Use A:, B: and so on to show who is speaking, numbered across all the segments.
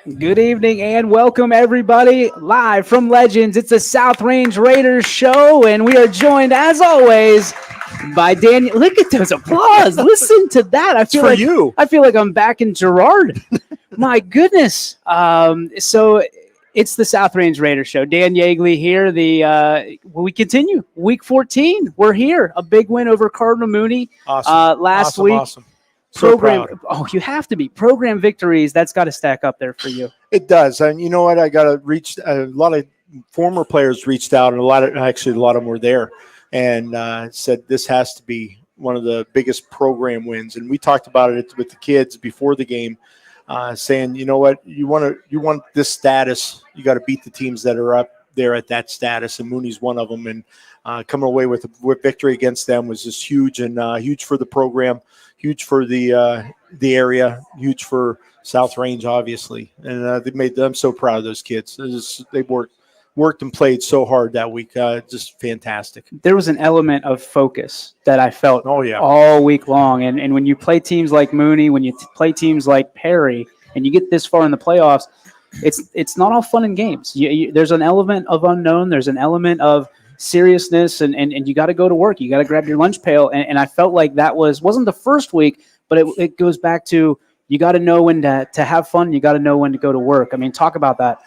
A: Good evening and welcome everybody live from Legends. It's a South Range Raiders show and we are joined as always by Daniel. Look at those applause. Listen to that.
B: It's for you.
A: I feel like I'm back in Girard. My goodness. So it's the South Range Raiders show. Dan Yeagley here. We continue week 14. We're here. A big win over Cardinal Mooney last week.
B: Awesome. So proud.
A: You have to be. Program victories, that's got to stack up there for you.
B: It does. And you know what? I got to reach a lot of former players reached out, and a lot of them were there and said this has to be one of the biggest program wins. And we talked about it with the kids before the game, saying, you know what, you want this status, you got to beat the teams that are up there at that status, and Mooney's one of them. And coming away with victory against them was just huge, and huge for the program, huge for the area, huge for South Range, obviously. And they made them so proud of those kids. They worked and played so hard that week. Just fantastic.
A: There was an element of focus that I felt
B: all
A: week long. And when you play teams like Mooney, when you play teams like Perry, and you get this far in the playoffs, it's not all fun and games. There's an element of unknown. There's an element of seriousness, and you got to go to work. You got to grab your lunch pail. And I felt like that wasn't the first week, but it goes back to you got to know when to have fun. You got to know when to go to work. I mean, talk about that.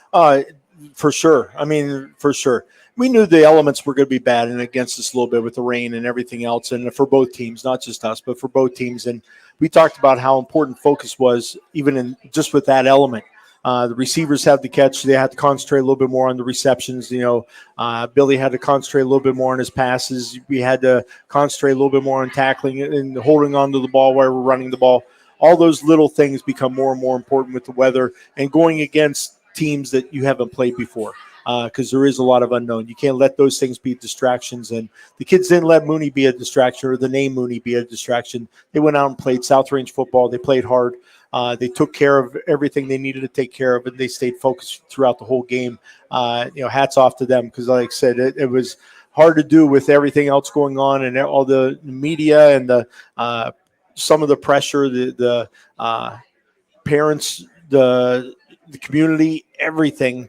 B: For sure. I mean, for sure. We knew the elements were going to be bad and against us a little bit with the rain and everything else, and for both teams, not just us, but for both teams. And we talked about how important focus was, even in just with that element. The receivers had to catch. They had to concentrate a little bit more on the receptions. Billy had to concentrate a little bit more on his passes. We had to concentrate a little bit more on tackling and holding on to the ball while we're running the ball. All those little things become more and more important with the weather and going against teams that you haven't played before, because there is a lot of unknown. You can't let those things be distractions. And the kids didn't let Mooney be a distraction or the name Mooney be a distraction. They went out and played South Range football. They played hard. They took care of everything they needed to take care of, and they stayed focused throughout the whole game. Hats off to them, because like I said, it was hard to do with everything else going on and all the media and the some of the pressure, the parents, the community, everything.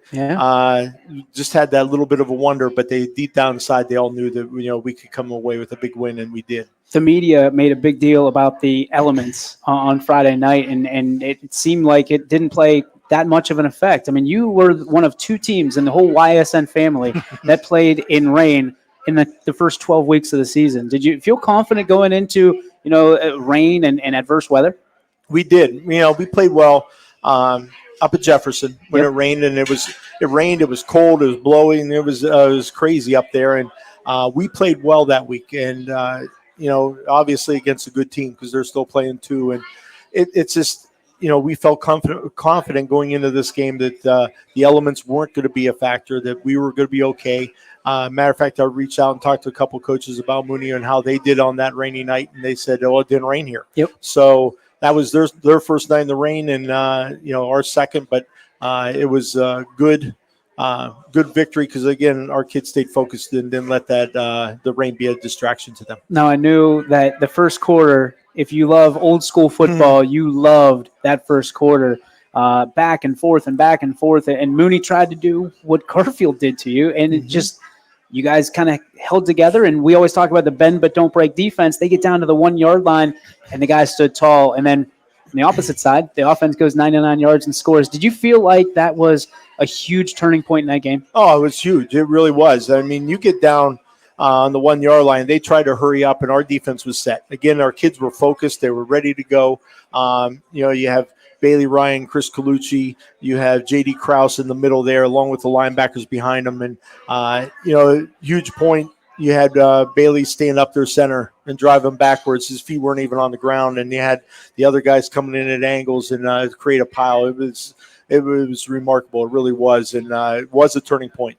B: Just had that little bit of a wonder, but they deep down inside they all knew that we could come away with a big win, and we did.
A: The media made a big deal about the elements on Friday night, and it seemed like it didn't play that much of an effect. I mean, you were one of two teams in the whole YSN family that played in rain in the first 12 weeks of the season. Did you feel confident going into rain and adverse weather?
B: We did. We played well up at Jefferson when it rained, and it rained. It was cold. It was blowing. It was crazy up there, and we played well that week. And obviously against a good team, because they're still playing too. And it's just, we felt confident going into this game that the elements weren't going to be a factor, that we were going to be okay. Matter of fact, I reached out and talked to a couple coaches about Mooney and how they did on that rainy night, and they said, it didn't rain here. So that was their first night in the rain, and our second, but it was good victory, because again, our kids stayed focused and didn't let that the rain be a distraction to them.
A: Now, I knew that the first quarter, if you love old school football, you loved that first quarter, back and forth, and Mooney tried to do what Garfield did to you, and it just, you guys kind of held together. And we always talk about the bend but don't break defense. They get down to the 1 yard line, and the guys stood tall. And then on the opposite side, the offense goes 99 yards and scores. Did you feel like that was a huge turning point in that game?
B: Oh, it was huge. It really was. I mean, you get down on the 1 yard line, they tried to hurry up, and our defense was set. Again, our kids were focused. They were ready to go. You have Bailey Ryan, Chris Colucci, you have J.D. Krause in the middle there, along with the linebackers behind them. And, huge point. You had Bailey stand up their center and drive him backwards. His feet weren't even on the ground. And you had the other guys coming in at angles and create a pile. It was remarkable. It really was. And it was a turning point.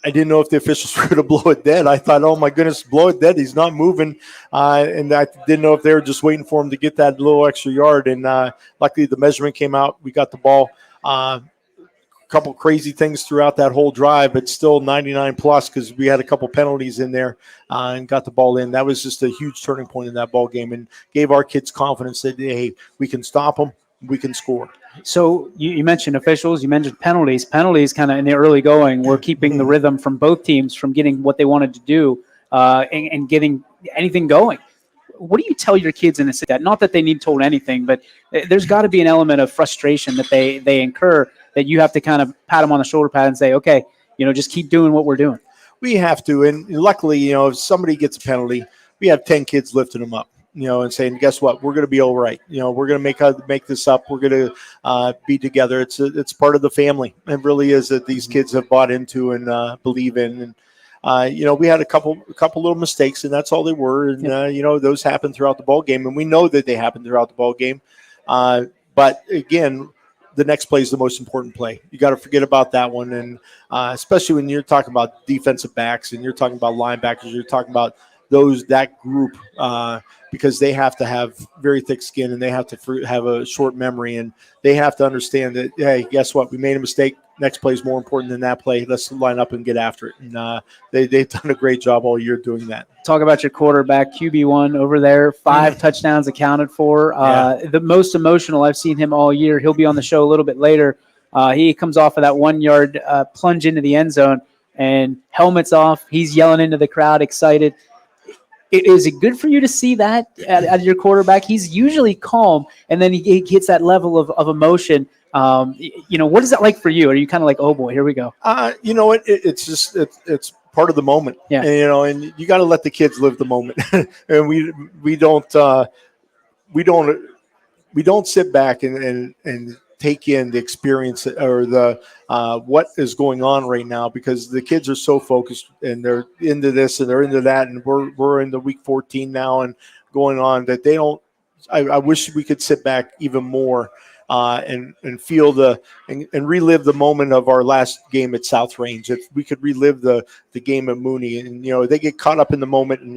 B: I didn't know if the officials were going to blow it dead. I thought, oh, my goodness, blow it dead. He's not moving. And I didn't know if they were just waiting for him to get that little extra yard. And luckily the measurement came out. We got the ball. Couple crazy things throughout that whole drive, but still 99 plus, because we had a couple penalties in there and got the ball in. That was just a huge turning point in that ball game, and gave our kids confidence that, hey, we can stop them. we can score.
A: So you mentioned officials, you mentioned penalties. Penalties kind of in the early going were keeping the rhythm from both teams from getting what they wanted to do and getting anything going. What do you tell your kids in a that? Not that they need told anything, but there's got to be an element of frustration that they incur that you have to kind of pat them on the shoulder pad and say, okay, just keep doing what we're doing.
B: We have to, and luckily, if somebody gets a penalty, we have 10 kids lifting them up, and saying, guess what, we're going to be all right. We're going to make this up. We're going to be together. It's part of the family. It really is that these kids have bought into and believe in. And we had a couple little mistakes, and that's all they were. And those happen throughout the ball game, and we know that they happen throughout the ball game. But again, the next play is the most important play. You got to forget about that one, and especially when you're talking about defensive backs and you're talking about linebackers, you're talking about that group because they have to have very thick skin and they have to have a short memory, and they have to understand that, hey, guess what? We made a mistake. Next play is more important than that play. Let's line up and get after it. And they've done a great job all year doing that.
A: Talk about your quarterback, QB1 over there, 5 touchdowns accounted for. The most emotional I've seen him all year. He'll be on the show a little bit later. He comes off of that 1-yard plunge into the end zone, and helmet's off. He's yelling into the crowd, excited. Is it good for you to see that at your quarterback? He's usually calm, and then he gets that level of emotion. What is that like for you? Are you kind of like, oh boy, here we go?
B: It's just it's part of the moment.
A: Yeah.
B: And you got to let the kids live the moment. And we don't sit back and take in the experience or the what is going on right now, because the kids are so focused and they're into this and they're into that, and we're in the week 14 now and going on that they don't. I wish we could sit back even more and feel and relive the moment of our last game at South Range. If we could relive the game at Mooney, and they get caught up in the moment, and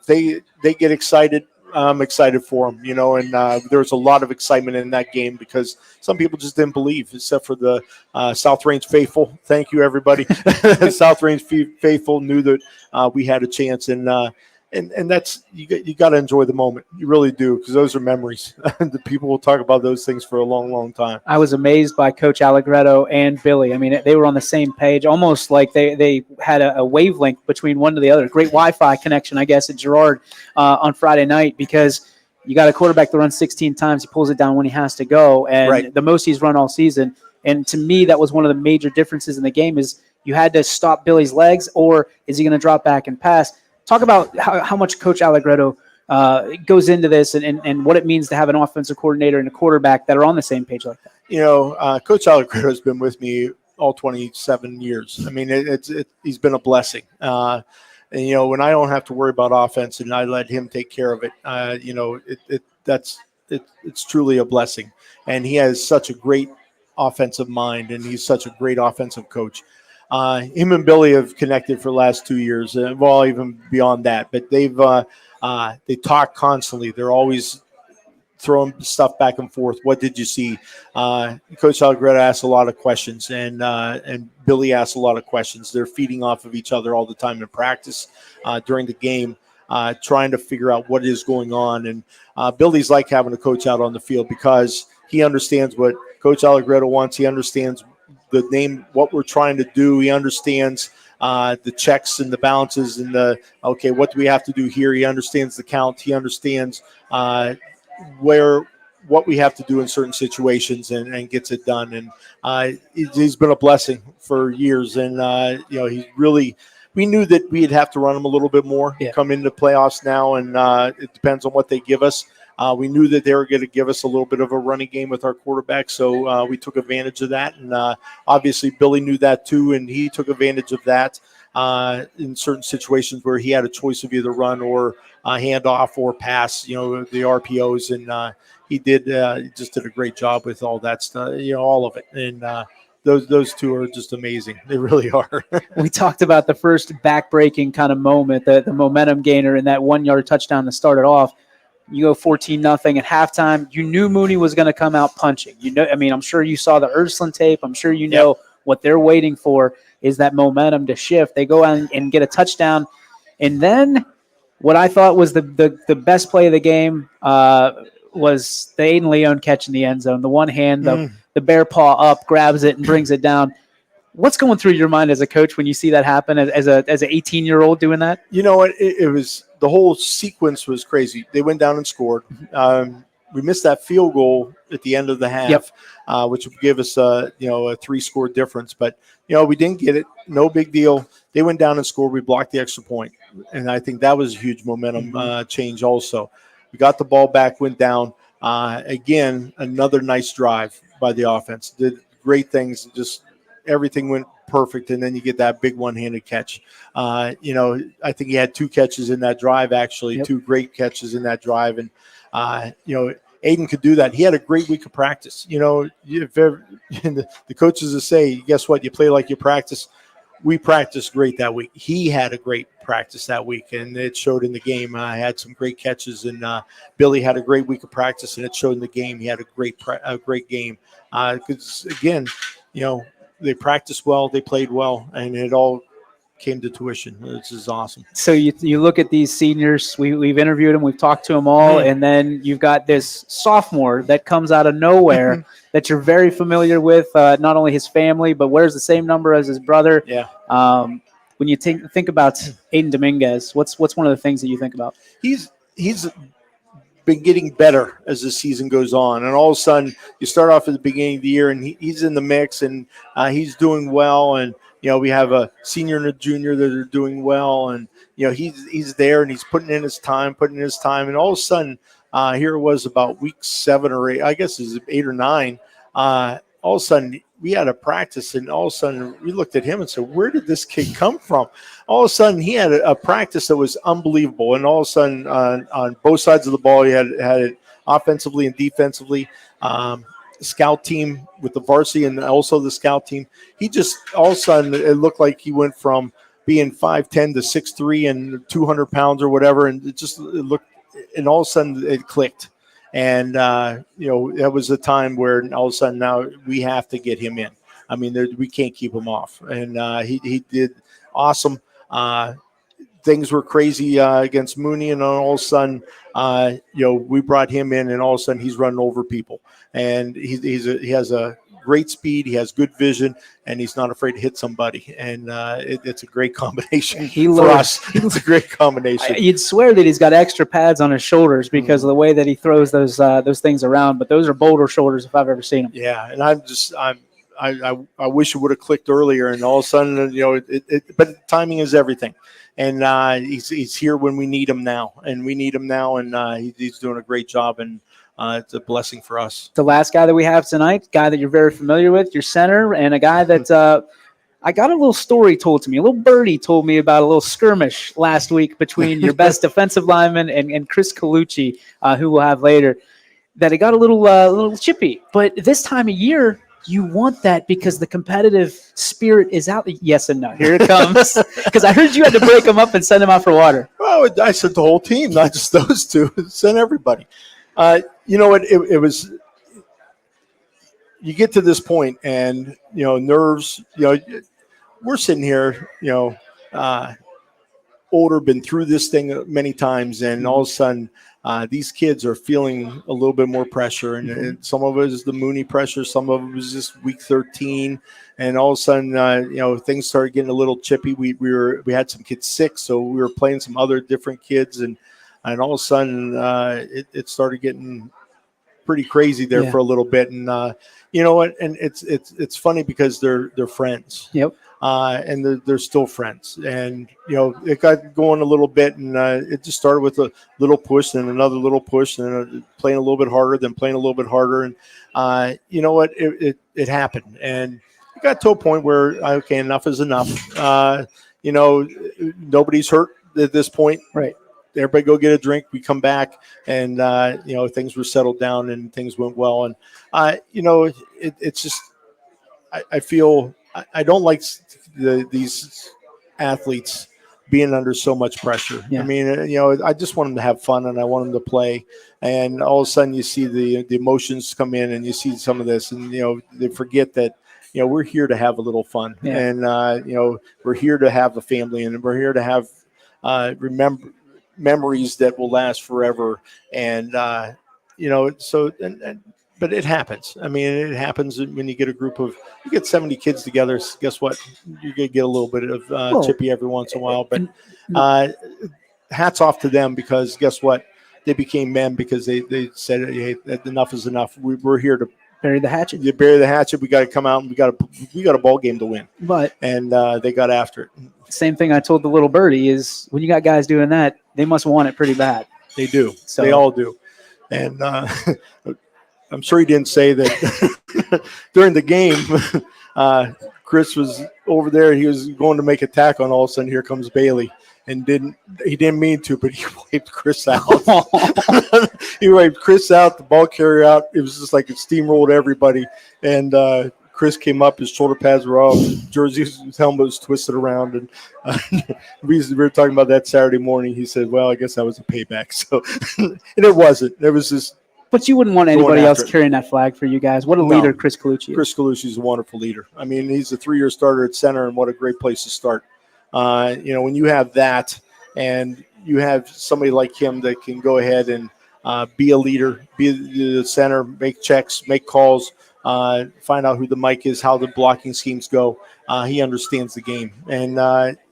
B: they get excited. I'm excited for them, and there was a lot of excitement in that game because some people just didn't believe, except for the South Range faithful. Thank you, everybody. South Range faithful knew that we had a chance, and that's you got to enjoy the moment. You really do, because those are memories. The people will talk about those things for a long, long time.
A: I was amazed by Coach Allegretto and Billy. I mean, they were on the same page, almost like they had a wavelength between one to the other. Great Wi-Fi connection, I guess, at Girard on Friday night, because you got a quarterback that runs 16 times. He pulls it down when he has to go, and the most he's run all season. And to me, that was one of the major differences in the game is you had to stop Billy's legs, or is he going to drop back and pass? Talk about how much Coach Allegretto goes into this and what it means to have an offensive coordinator and a quarterback that are on the same page like that.
B: Coach Allegretto has been with me all 27 years. I mean, he's been a blessing. And, when I don't have to worry about offense and I let him take care of it, it's truly a blessing. And he has such a great offensive mind, and he's such a great offensive coach. Him and Billy have connected for the last 2 years, well, even beyond that. But they talk constantly. They're always throwing stuff back and forth. What did you see? Coach Allegretto asks a lot of questions, and Billy asks a lot of questions. They're feeding off of each other all the time in practice, during the game, trying to figure out what is going on. And Billy's like having a coach out on the field because he understands what Coach Allegretto wants. He understands what we're trying to do. He understands the checks and the balances and what do we have to do here. He understands the count. He understands what we have to do in certain situations and gets it done. And he's been a blessing for years. And we knew that we'd have to run him a little bit more come into playoffs now, and it depends on what they give us. We knew that they were going to give us a little bit of a running game with our quarterback, so we took advantage of that. And obviously Billy knew that too, and he took advantage of that in certain situations where he had a choice of either run or hand off or pass, the RPOs. And he just did a great job with all that stuff, all of it. And those two are just amazing. They really are.
A: We talked about the first back-breaking kind of moment, the momentum gainer in that 1-yard touchdown to start it off. You go 14-0 at halftime. You knew Mooney was going to come out punching. I'm sure you saw the Ursuline tape. I'm sure you know what they're waiting for is that momentum to shift. They go out and get a touchdown. And then what I thought was the best play of the game was the Aiden Leone catch in the end zone. The one hand,
B: Mm.
A: the bear paw up, grabs it and brings it down. What's going through your mind as a coach when you see that happen as an 18-year-old doing that?
B: You know what? It was the whole sequence was crazy. They went down and scored. We missed that field goal at the end of the half, which would give us a 3-score difference. But we didn't get it. No big deal. They went down and scored. We blocked the extra point, and I think that was a huge momentum change. Also, we got the ball back, went down. Again, another nice drive by the offense. Did great things. Just everything went perfect, and then you get that big one-handed catch. I think he had 2 catches in that drive, actually, 2 great catches in that drive. And, Aiden could do that. He had a great week of practice. If ever, the coaches will say, guess what? You play like you practice. We practiced great that week. He had a great practice that week, and it showed in the game. I had some great catches, and Billy had a great week of practice, and it showed in the game. He had a great game. Because, again, they practiced well, they played well, and it all came to tuition. This is awesome.
A: So you look at these seniors, we've interviewed them, we've talked to them all, and then you've got this sophomore that comes out of nowhere that you're very familiar with, not only his family, but wears the same number as his brother.
B: Yeah.
A: When you think about Aiden Dominguez, what's one of the things that you think about?
B: He's been getting better as the season goes on, and all of a sudden you start off at the beginning of the year and he's in the mix, and he's doing well, and we have a senior and a junior that are doing well, and he's there and he's putting in his time, and all of a sudden here it was about week 7 or 8, I guess it's 8 or 9, all of a sudden we had a practice, and all of a sudden we looked at him and said, where did this kid come from? All of a sudden he had a practice that was unbelievable, and all of a sudden on both sides of the ball he had it offensively and defensively. Scout team with the varsity and also the scout team, he just all of a sudden it looked like he went from being 5'10" to 6'3" and 200 pounds or whatever, and it looked, and all of a sudden it clicked. And that was a time where all of a sudden now we have to get him in. I mean, we can't keep him off, and he did awesome. Things were crazy against Mooney, and all of a sudden, we brought him in, and all of a sudden he's running over people, and he has a great speed, he has good vision, and he's not afraid to hit somebody, and it's a great combination for us. It's a great combination.
A: You'd swear that he's got extra pads on his shoulders because of the way that he throws those things around, but those are boulder shoulders if I've ever seen them.
B: Yeah, and I wish it would have clicked earlier, and all of a sudden, but timing is everything. And he's here when we need him now, and he's doing a great job, and it's a blessing for us.
A: The last guy that we have tonight, guy that you're very familiar with, your center, and a guy that I got a little story told to me. A little birdie told me about a little skirmish last week between your best defensive lineman and Chris Colucci, who we'll have later, that it got a little chippy. But this time of year, you want that because the competitive spirit is out. Yes and no. Here it comes. Because I heard you had to break them up and send them out for water.
B: Well, I sent the whole team, not just those two. Sent everybody. You know what? It was. You get to this point, and nerves. We're sitting here. Older, been through this thing many times, and all of a sudden, these kids are feeling a little bit more pressure, and some of it is the Mooney pressure, some of it was just week 13, and all of a sudden, things started getting a little chippy. We had some kids sick, so we were playing some other different kids, and all of a sudden, it started getting pretty crazy there for a little bit, and you know what? And it's funny because they're friends.
A: Yep.
B: And they're still friends, and it got going a little bit, and it just started with a little push, and another little push, and playing a little bit harder, then playing a little bit harder, and you know what, it happened, and it got to a point where okay, enough is enough. Nobody's hurt at this point,
A: right?
B: Everybody go get a drink. We come back, and things were settled down, and things went well, and it's just I feel. I don't like these athletes being under so much pressure. Yeah. I mean, I just want them to have fun, and I want them to play. And all of a sudden, you see the emotions come in, and you see some of this, and they forget that we're here to have a little fun, and we're here to have a family, and we're here to have memories that will last forever. And But it happens. I mean, it happens when you get you get 70 kids together. Guess what? You're going to get a little bit of chippy every once in a while. But uh, hats off to them, because guess what? They became men because they said, hey, enough is enough. We're here to
A: bury the hatchet.
B: You bury the hatchet. We got to come out and we got a ball game to win.
A: But
B: they got after it.
A: Same thing I told the little birdie is when you got guys doing that, they must want it pretty bad.
B: They do.
A: So
B: they all do. And I'm sure he didn't say that during the game. Chris was over there. He was going to make a tackle, and all of a sudden, here comes Bailey, and he didn't mean to, but he wiped Chris out. He wiped Chris out, the ball carrier out. It was just like it steamrolled everybody, and Chris came up. His shoulder pads were off. His helmet was twisted around, and we were talking about that Saturday morning. He said, "Well, I guess that was a payback." So, and it wasn't. It was just.
A: But you wouldn't want anybody else carrying that flag for you guys. What a leader Chris Colucci is.
B: Chris Colucci is a wonderful leader. I mean, he's a 3-year starter at center, and what a great place to start. When you have that and you have somebody like him that can go ahead and be a leader, be the center, make checks, make calls, find out who the mic is, how the blocking schemes go. He understands the game. And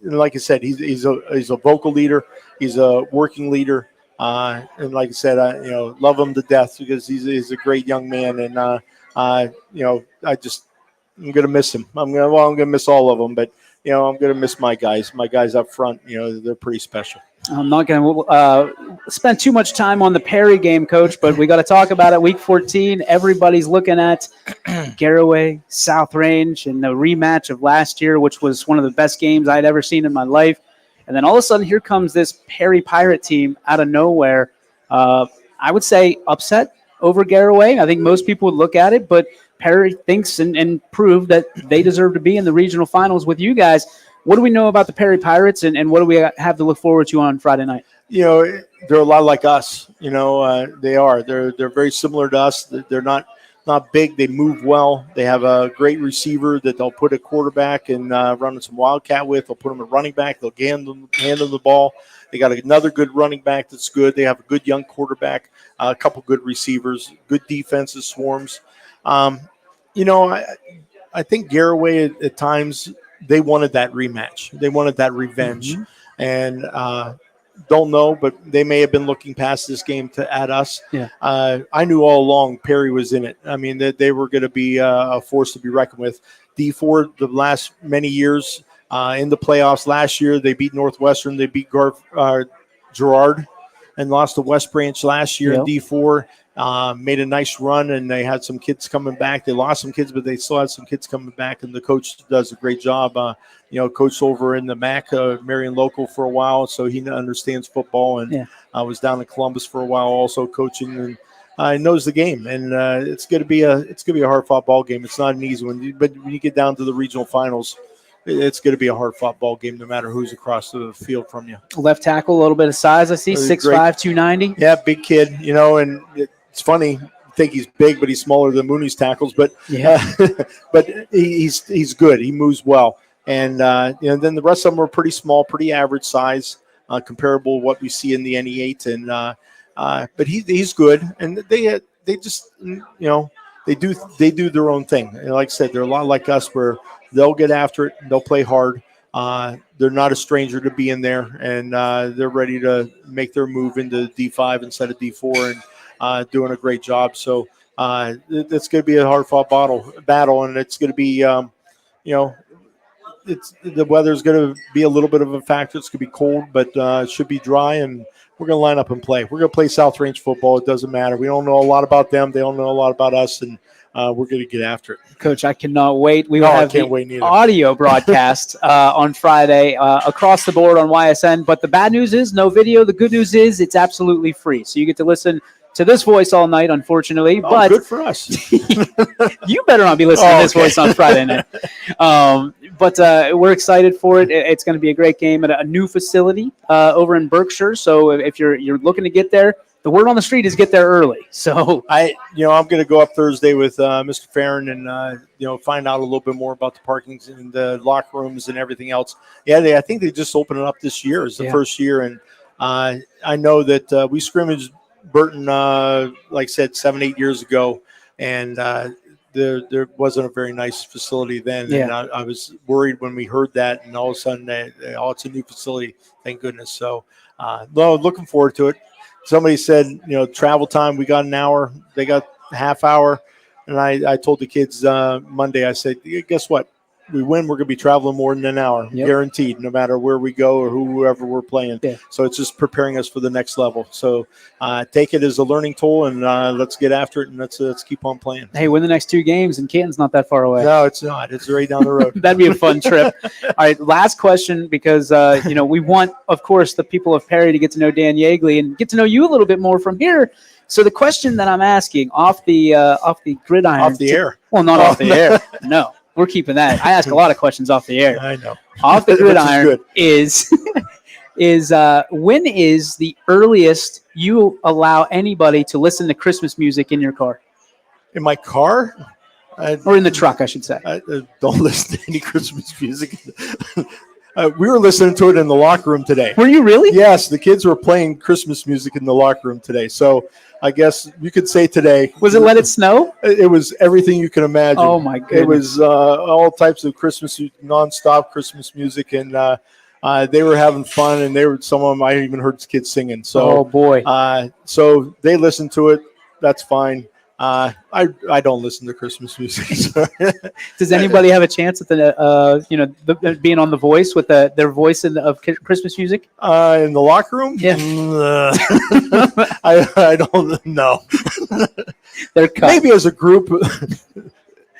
B: like I said, he's a vocal leader. He's a working leader. And like I said, love him to death because he's a great young man, and I'm gonna miss him. I'm gonna miss all of them, but I'm gonna miss my guys up front. They're pretty special. I'm
A: not gonna spend too much time on the Perry game, Coach, but we got to talk about it. Week 14, everybody's looking at Garaway, South Range, and the rematch of last year, which was one of the best games I'd ever seen in my life. And then all of a sudden, here comes this Perry Pirate team out of nowhere. I would say upset over Garaway. I think most people would look at it, but Perry thinks and proved that they deserve to be in the regional finals with you guys. What do we know about the Perry Pirates, and what do we have to look forward to on Friday night? They're a lot like us. They are. They're very similar to us. They're not big. They move well. They have a great receiver that they'll put a quarterback and run some wildcat with. They'll put them a running back. They'll hand them the ball. They got another good running back that's good. They have a good young quarterback, a couple good receivers, good defenses, swarms. I think Garaway at times they wanted that rematch. They wanted that revenge, and don't know, but they may have been looking past this game at us. Yeah. I knew all along Perry was in it. I mean, that they were going to be a force to be reckoned with. D4 the last many years in the playoffs. Last year they beat Northwestern. They beat Girard and lost to West Branch last year in D4. Made a nice run, and they had some kids coming back. They lost some kids, but they still had some kids coming back, and the coach does a great job. Coached over in the MAC, Marion Local for a while, so he understands football, and was down in Columbus for a while also coaching, and knows the game. And it's going to be a hard-fought ball game. It's not an easy one, but when you get down to the regional finals, it's going to be a hard-fought ball game no matter who's across the field from you. Left tackle, a little bit of size, I see, 6'5", 290. Yeah, big kid, and it's funny. I think he's big, but he's smaller than Mooney's tackles. But but he's good. He moves well, and then the rest of them are pretty small, pretty average size, comparable to what we see in the NE8. And but he's good, and they just they do their own thing. And like I said, they're a lot like us, where they'll get after it, they'll play hard. They're not a stranger to being there, and they're ready to make their move into D5 instead of D4, and doing a great job. So it's going to be a hard-fought battle, and it's going to be, the weather's going to be a little bit of a factor. It's going to be cold, but it should be dry, and we're going to line up and play. We're going to play South Range football. It doesn't matter. We don't know a lot about them. They don't know a lot about us, and we're going to get after it. Coach, I cannot wait. We will have the audio broadcast on Friday across the board on YSN. But the bad news is no video. The good news is it's absolutely free. So you get to listen to this voice all night, unfortunately. Oh, but good for us. You better not be listening to this voice on Friday night. But we're excited for it. It's going to be a great game at a new facility over in Berkshire. So if you're looking to get there, the word on the street is get there early. So I'm going to go up Thursday with Mr. Farron and find out a little bit more about the parking and the locker rooms and everything else. Yeah, I think they just opened it up this year. It's the first year, and I know that we scrimmaged
B: Burton, like I said, 7-8 years ago, and there wasn't a very nice facility then.
A: Yeah.
B: And I was worried when we heard that, and all of a sudden, it's a new facility. Thank goodness. So, looking forward to it. Somebody said, travel time, we got an hour. They got a half hour. And I told the kids Monday, I said, guess what? We win, we're going to be traveling more than an hour, guaranteed, no matter where we go or whoever we're playing. Yeah. So it's just preparing us for the next level. So take it as a learning tool, and let's get after it, and let's keep on playing.
A: Hey, win the next 2 games, and Canton's not that far away.
B: No, it's not. It's right down the road.
A: That'd be a fun trip. All right, last question, because we want, of course, the people of Perry to get to know Dan Yeagley and get to know you a little bit more from here. So the question that I'm asking off the gridiron,
B: off the air.
A: Well, not off the air. No. We're keeping that. I ask a lot of questions off the air.
B: I know.
A: Off the gridiron is when is the earliest you allow anybody to listen to Christmas music in your car?
B: In my car?
A: Or in the truck, I should say.
B: I don't listen to any Christmas music. We were listening to it in the locker room today.
A: Were you really?
B: Yes, the kids were playing Christmas music in the locker room today. So I guess you could say today.
A: Was it Let It Snow?
B: It was everything you can imagine.
A: Oh, my goodness.
B: It was all types of Christmas, nonstop Christmas music, and they were having fun, and some of them I even heard kids singing. So,
A: oh, boy.
B: So they listened to it. That's fine. I don't listen to Christmas music.
A: Does anybody have a chance at the being on The Voice with their voice of Christmas music
B: in the locker room?
A: Yeah,
B: I don't know.
A: They're cut.
B: Maybe as a group,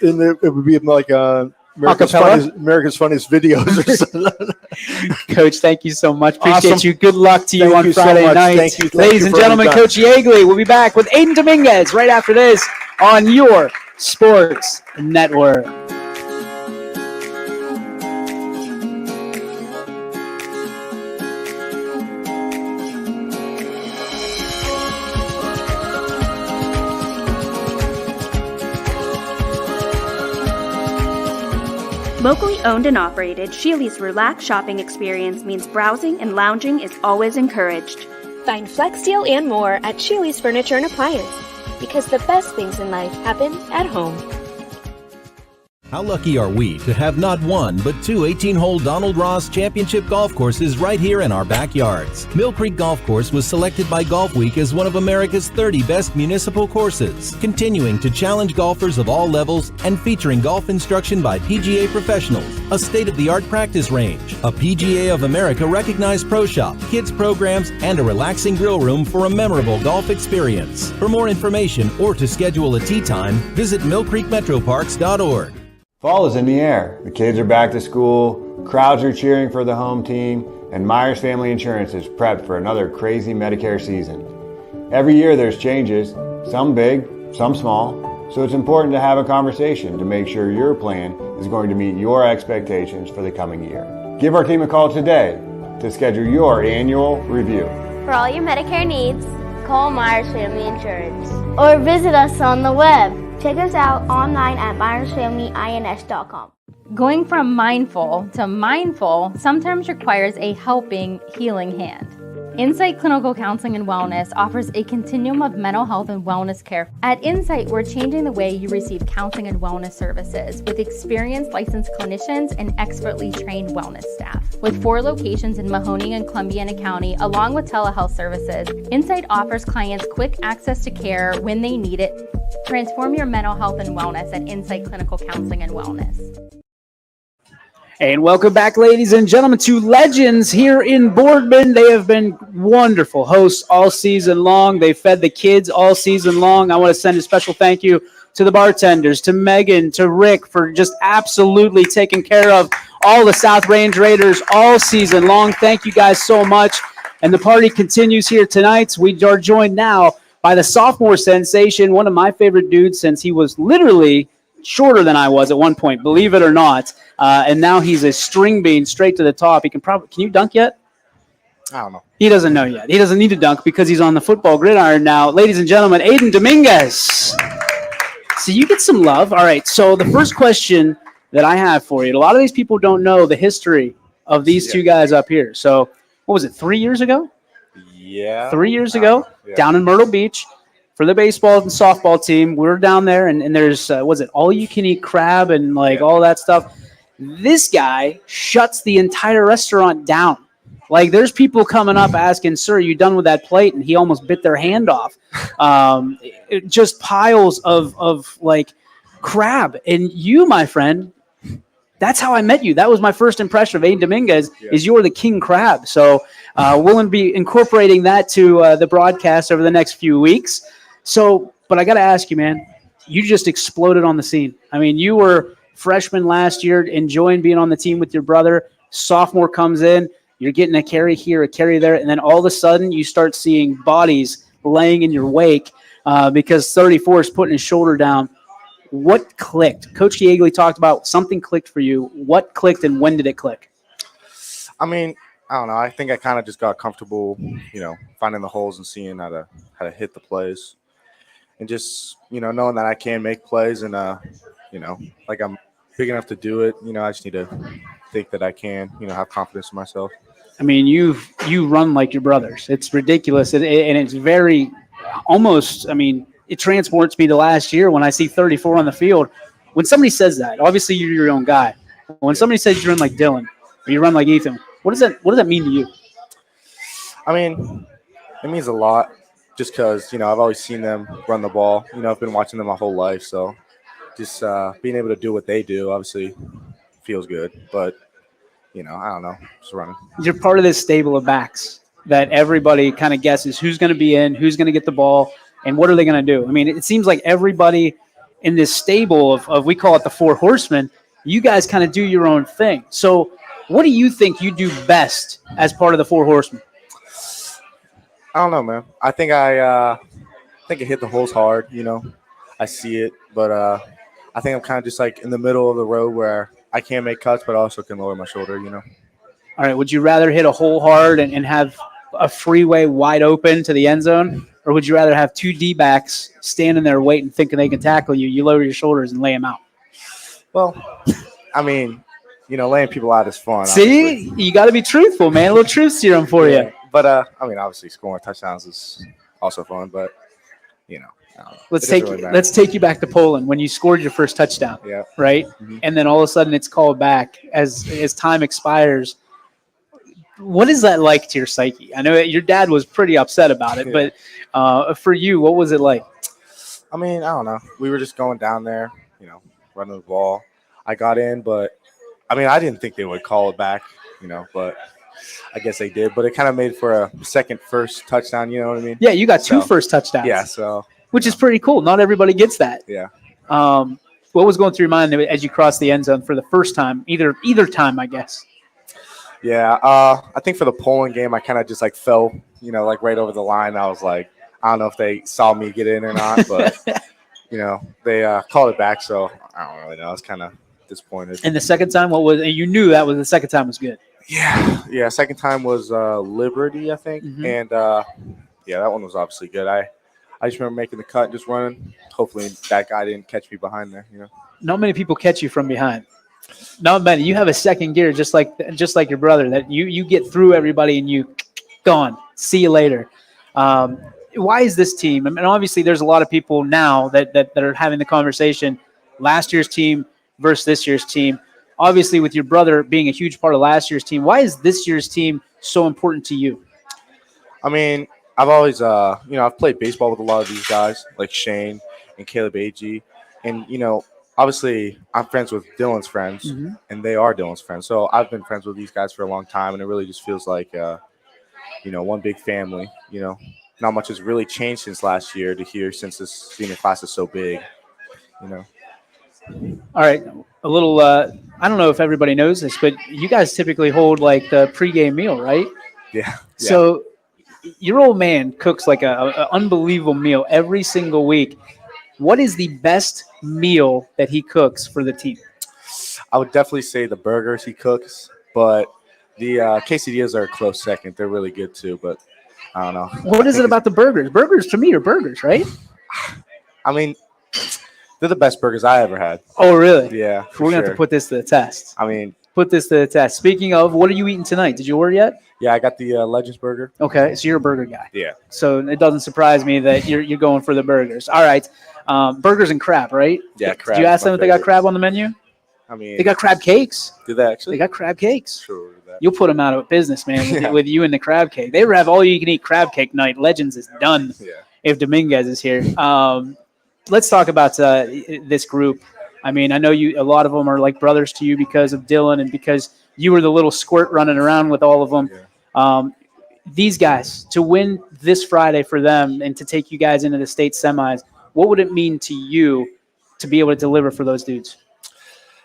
B: it would be like America's Funniest Videos or something.
A: Coach, thank you so much. Appreciate
B: awesome.
A: you. Good luck to you on Friday night.
B: Thank you.
A: Ladies and gentlemen, Coach Yeagley will be back with Aiden Dominguez right after this on your Sports Network.
C: Locally owned and operated, Sheely's relaxed shopping experience means browsing and lounging is always encouraged.
D: Find Flex Deal and more at Sheely's Furniture and Appliance, because the best things in life happen at home.
E: How lucky are we to have not one, but 2 18-hole Donald Ross Championship golf courses right here in our backyards. Mill Creek Golf Course was selected by Golf Week as one of America's 30 best municipal courses, continuing to challenge golfers of all levels and featuring golf instruction by PGA professionals, a state-of-the-art practice range, a PGA of America recognized pro shop, kids programs, and a relaxing grill room for a memorable golf experience. For more information or to schedule a tee time, visit millcreekmetroparks.org.
F: Fall is in the air. The kids are back to school, crowds are cheering for the home team, and Myers Family Insurance is prepped for another crazy Medicare season. Every year there's changes, some big, some small, so it's important to have a conversation to make sure your plan is going to meet your expectations for the coming year. Give our team a call today to schedule your annual review.
G: For all your Medicare needs, call Myers Family Insurance or visit us on the web. Check us out online at myersfamilyins.com.
H: Going from mindful to mindful sometimes requires a helping, healing hand. Insight Clinical Counseling and Wellness offers a continuum of mental health and wellness care. At Insight, we're changing the way you receive counseling and wellness services with experienced licensed clinicians and expertly trained wellness staff. With 4 locations in Mahoning and Columbiana County, along with telehealth services, Insight offers clients quick access to care when they need it. Transform your mental health and wellness at Insight Clinical Counseling and Wellness.
A: And welcome back, ladies and gentlemen, to Legends here in Boardman. They have been wonderful hosts all season long. They fed the kids all season long. I want to send a special thank you to the bartenders, to Megan, to Rick for just absolutely taking care of all the South Range Raiders all season long. Thank you guys so much. And the party continues here tonight. We are joined now by the sophomore sensation, one of my favorite dudes since he was literally shorter than I was at one point, believe it or not. And now he's a string bean straight to the top. He can you dunk yet?
B: I don't know.
A: He doesn't know yet. He doesn't need to dunk because he's on the football gridiron now. Ladies and gentlemen, Aiden Dominguez. So you get some love. All right, so the first question that I have for you, a lot of these people don't know the history of these two guys up here. So what was it, 3 years ago?
I: Yeah.
A: 3 years ago,
I: Yeah.
A: down in Myrtle Beach for the baseball and softball team. We were down there, and there's, was it all you can eat crab and like all that stuff? This guy shuts the entire restaurant down. Like, there's people coming up asking, "Sir, are you done with that plate?" And he almost bit their hand off. Just piles of like crab. And you, my friend, that's how I met you. That was my first impression of Aiden Dominguez. Is you're the king crab. So we'll be incorporating that to the broadcast over the next few weeks. So, but I got to ask you, man, you just exploded on the scene. I mean, you were freshman last year, enjoying being on the team with your brother. Sophomore comes in, you're getting a carry here, a carry there, and then all of a sudden you start seeing bodies laying in your wake because 34 is putting his shoulder down. What clicked? Coach Yeagley talked about something clicked for you. What clicked and when did it click?
I: I mean, I don't know. I think I kind of just got comfortable, finding the holes and seeing how to hit the plays, and just knowing that I can make plays and like I'm big enough to do it. I just need to think that I can, have confidence in myself.
A: I mean, you run like your brothers. It's ridiculous, and it's very almost. I mean, it transports me to last year when I see 34 on the field. When somebody says that, obviously you're your own guy. When somebody says you run like Dylan or you run like Ethan, what does that mean to you?
I: I mean, it means a lot just because, I've always seen them run the ball. I've been watching them my whole life. So just being able to do what they do obviously feels good. But, I don't know, just running.
A: You're part of this stable of backs that everybody kind of guesses who's going to be in, who's going to get the ball, and what are they going to do? I mean, it seems like everybody in this stable of we call it the four horsemen, you guys kind of do your own thing. So what do you think you do best as part of the four horsemen?
I: I don't know, man. I think I hit the holes hard, I see it. But I think I'm kind of just like in the middle of the road where I can make cuts, but I also can lower my shoulder,
A: All right, would you rather hit a hole hard and have a freeway wide open to the end zone, or would you rather have two D-backs standing there waiting, thinking they can tackle you? You lower your shoulders and lay them out.
I: Well, I mean, laying people out is fun.
A: See,
I: obviously.
A: You got to be truthful, man. A little truth serum for you.
I: But I mean, obviously, scoring touchdowns is also fun. But I don't know.
A: Let's take you back to Poland when you scored your first touchdown.
I: Yeah.
A: Right,
I: Mm-hmm.
A: and then all of a sudden it's called back as time expires. What is that like to your psyche? I know your dad was pretty upset about it, but for you, what was it like?
I: I mean, I don't know. We were just going down there, running the ball. I got in, but I mean, I didn't think they would call it back, but I guess they did. But it kind of made for a first touchdown, you know what I mean?
A: Yeah, you got two first touchdowns.
I: Yeah, so.
A: Which is pretty cool. Not everybody gets that.
I: Yeah.
A: What was going through your mind as you crossed the end zone for the first time? Either time, I guess.
I: Yeah, I think for the Poland game, I kind of just fell, like right over the line. I was like, I don't know if they saw me get in or not, but they called it back, so I don't really know. I was kind of disappointed.
A: And the second time, you knew that was the second time was good.
I: Yeah. Second time was Liberty, I think, and that one was obviously good. I just remember making the cut and just running. Hopefully that guy didn't catch me behind there.
A: Not many people catch you from behind. Not many. You have a second gear, just like your brother. That you get through everybody and you gone. See you later. Why is this team? I mean, obviously, there's a lot of people now that are having the conversation. Last year's team versus this year's team. Obviously, with your brother being a huge part of last year's team, why is this year's team so important to you?
I: I mean, I've always, I've played baseball with a lot of these guys, like Shane and Caleb Agee, and obviously, I'm friends with Dylan's friends, and they are Dylan's friends. So I've been friends with these guys for a long time, and it really just feels like, one big family. Not much has really changed since last year to here, since this senior class is so big.
A: All right, a little. I don't know if everybody knows this, but you guys typically hold like the pregame meal, right?
I: Yeah.
A: So your old man cooks like a unbelievable meal every single week. What is the best meal that he cooks for the team?
I: I would definitely say the burgers he cooks, but the quesadillas are a close second. They're really good too, but I don't know.
A: What is it about the burgers? Burgers to me are burgers, right?
I: I mean, they're the best burgers I ever had.
A: Oh, really?
I: Yeah.
A: We're going to have to put this to the test.
I: I mean,
A: put this to the test. Speaking of, what are you eating tonight? Did you order yet?
I: Yeah, I got the Legends burger.
A: Okay, so you're a burger guy.
I: Yeah.
A: So it doesn't surprise me that you're going for the burgers. All right, burgers and crab, right?
I: Yeah, crab.
A: Did you ask
I: is
A: them
I: my
A: if they got
I: favorite.
A: crab on the menu?
I: I mean,
A: They got crab cakes.
I: do they
A: They
I: actually?
A: got crab cakes.
I: Sure, we'll do that.
A: You'll put them out of business, man, with,
I: Yeah.
A: with you and the crab cake. They have all you can eat crab cake night. Legends is done
I: Yeah.
A: if Dominguez is here. Let's talk about this group. I mean, I know a lot of them are like brothers to you because of Dylan and because you were the little squirt running around with all of them.
I: Yeah.
A: These guys, to win this Friday for them and to take you guys into the state semis, what would it mean to you to be able to deliver for those dudes?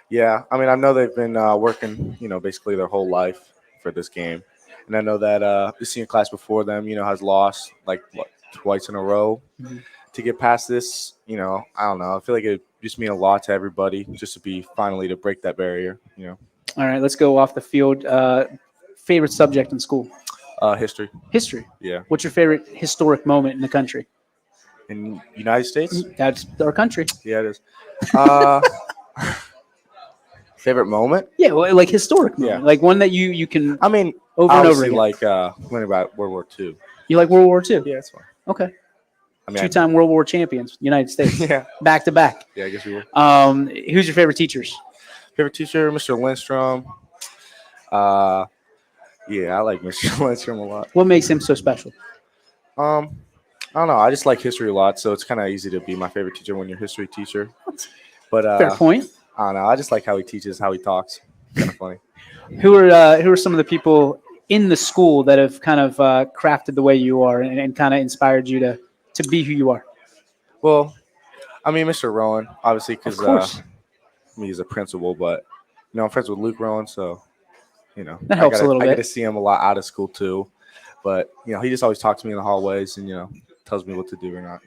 I: Yeah, I mean, I know they've been working, basically their whole life for this game, and I know that the senior class before them, has lost twice in a row.
A: Mm-hmm.
I: To get past this, I don't know. I feel like it just mean a lot to everybody just to be finally to break that barrier.
A: All right, let's go off the field. Favorite subject in school?
I: History.
A: History.
I: Yeah.
A: What's your favorite historic moment in the country?
I: In United States?
A: That's our country.
I: Yeah, it is. Favorite moment?
A: Yeah, well, like historic moment,
I: Yeah.
A: like one that you can.
I: I mean,
A: over and over
I: obviously,
A: again.
I: like learning about World War II.
A: You like World War II?
I: Yeah, that's fine.
A: Okay.
I: I mean,
A: Two-time World War champions, United States.
I: Yeah.
A: Back to back.
I: Yeah, I guess we will.
A: Who's your favorite teachers?
I: Favorite teacher, Mr. Lindstrom. Yeah, I like Mr. Lindstrom a lot.
A: What makes him so special?
I: I don't know. I just like history a lot, so it's kind of easy to be my favorite teacher when you're a history teacher. But
A: Fair point.
I: I don't know. I just like how he teaches, how he talks. Kind of funny.
A: Who are some of the people in the school that have kind of crafted the way you are and kind of inspired you to be who you are?
I: Well, I mean, Mr. Rowan, obviously, because
A: Of course.
I: he's a principal, but I'm friends with Luke Rowan, so
A: That helps a little
I: I
A: bit.
I: get to see him a lot out of school too, but he just always talks to me in the hallways and tells me what to do or not.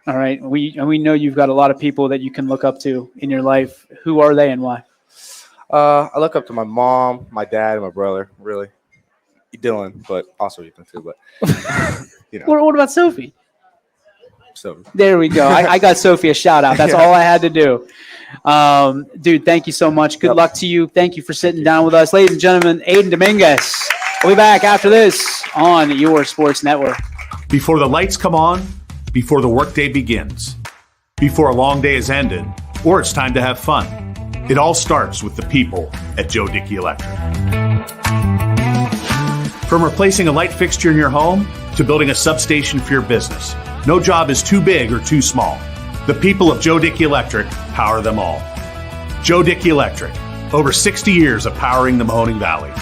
A: All right. We know you've got a lot of people that you can look up to in your life. Who are they and why?
I: I look up to my mom, my dad, and my brother. Really, Dylan, but also Ethan too. But
A: What about Sophie?
I: So
A: There we go. I got Sophie a shout out. That's all I had to do. Dude, thank you so much. Good luck to you. Thank you for sitting down with us. Ladies and gentlemen, Aiden Dominguez. We'll be back after this on your sports network.
J: Before the lights come on, before the workday begins, before a long day is ended, or it's time to have fun. It all starts with the people at Joe Dickey Electric. From replacing a light fixture in your home to building a substation for your business, no job is too big or too small. The people of Joe Dickey Electric power them all. Joe Dickey Electric, over 60 years of powering the Mahoning Valley.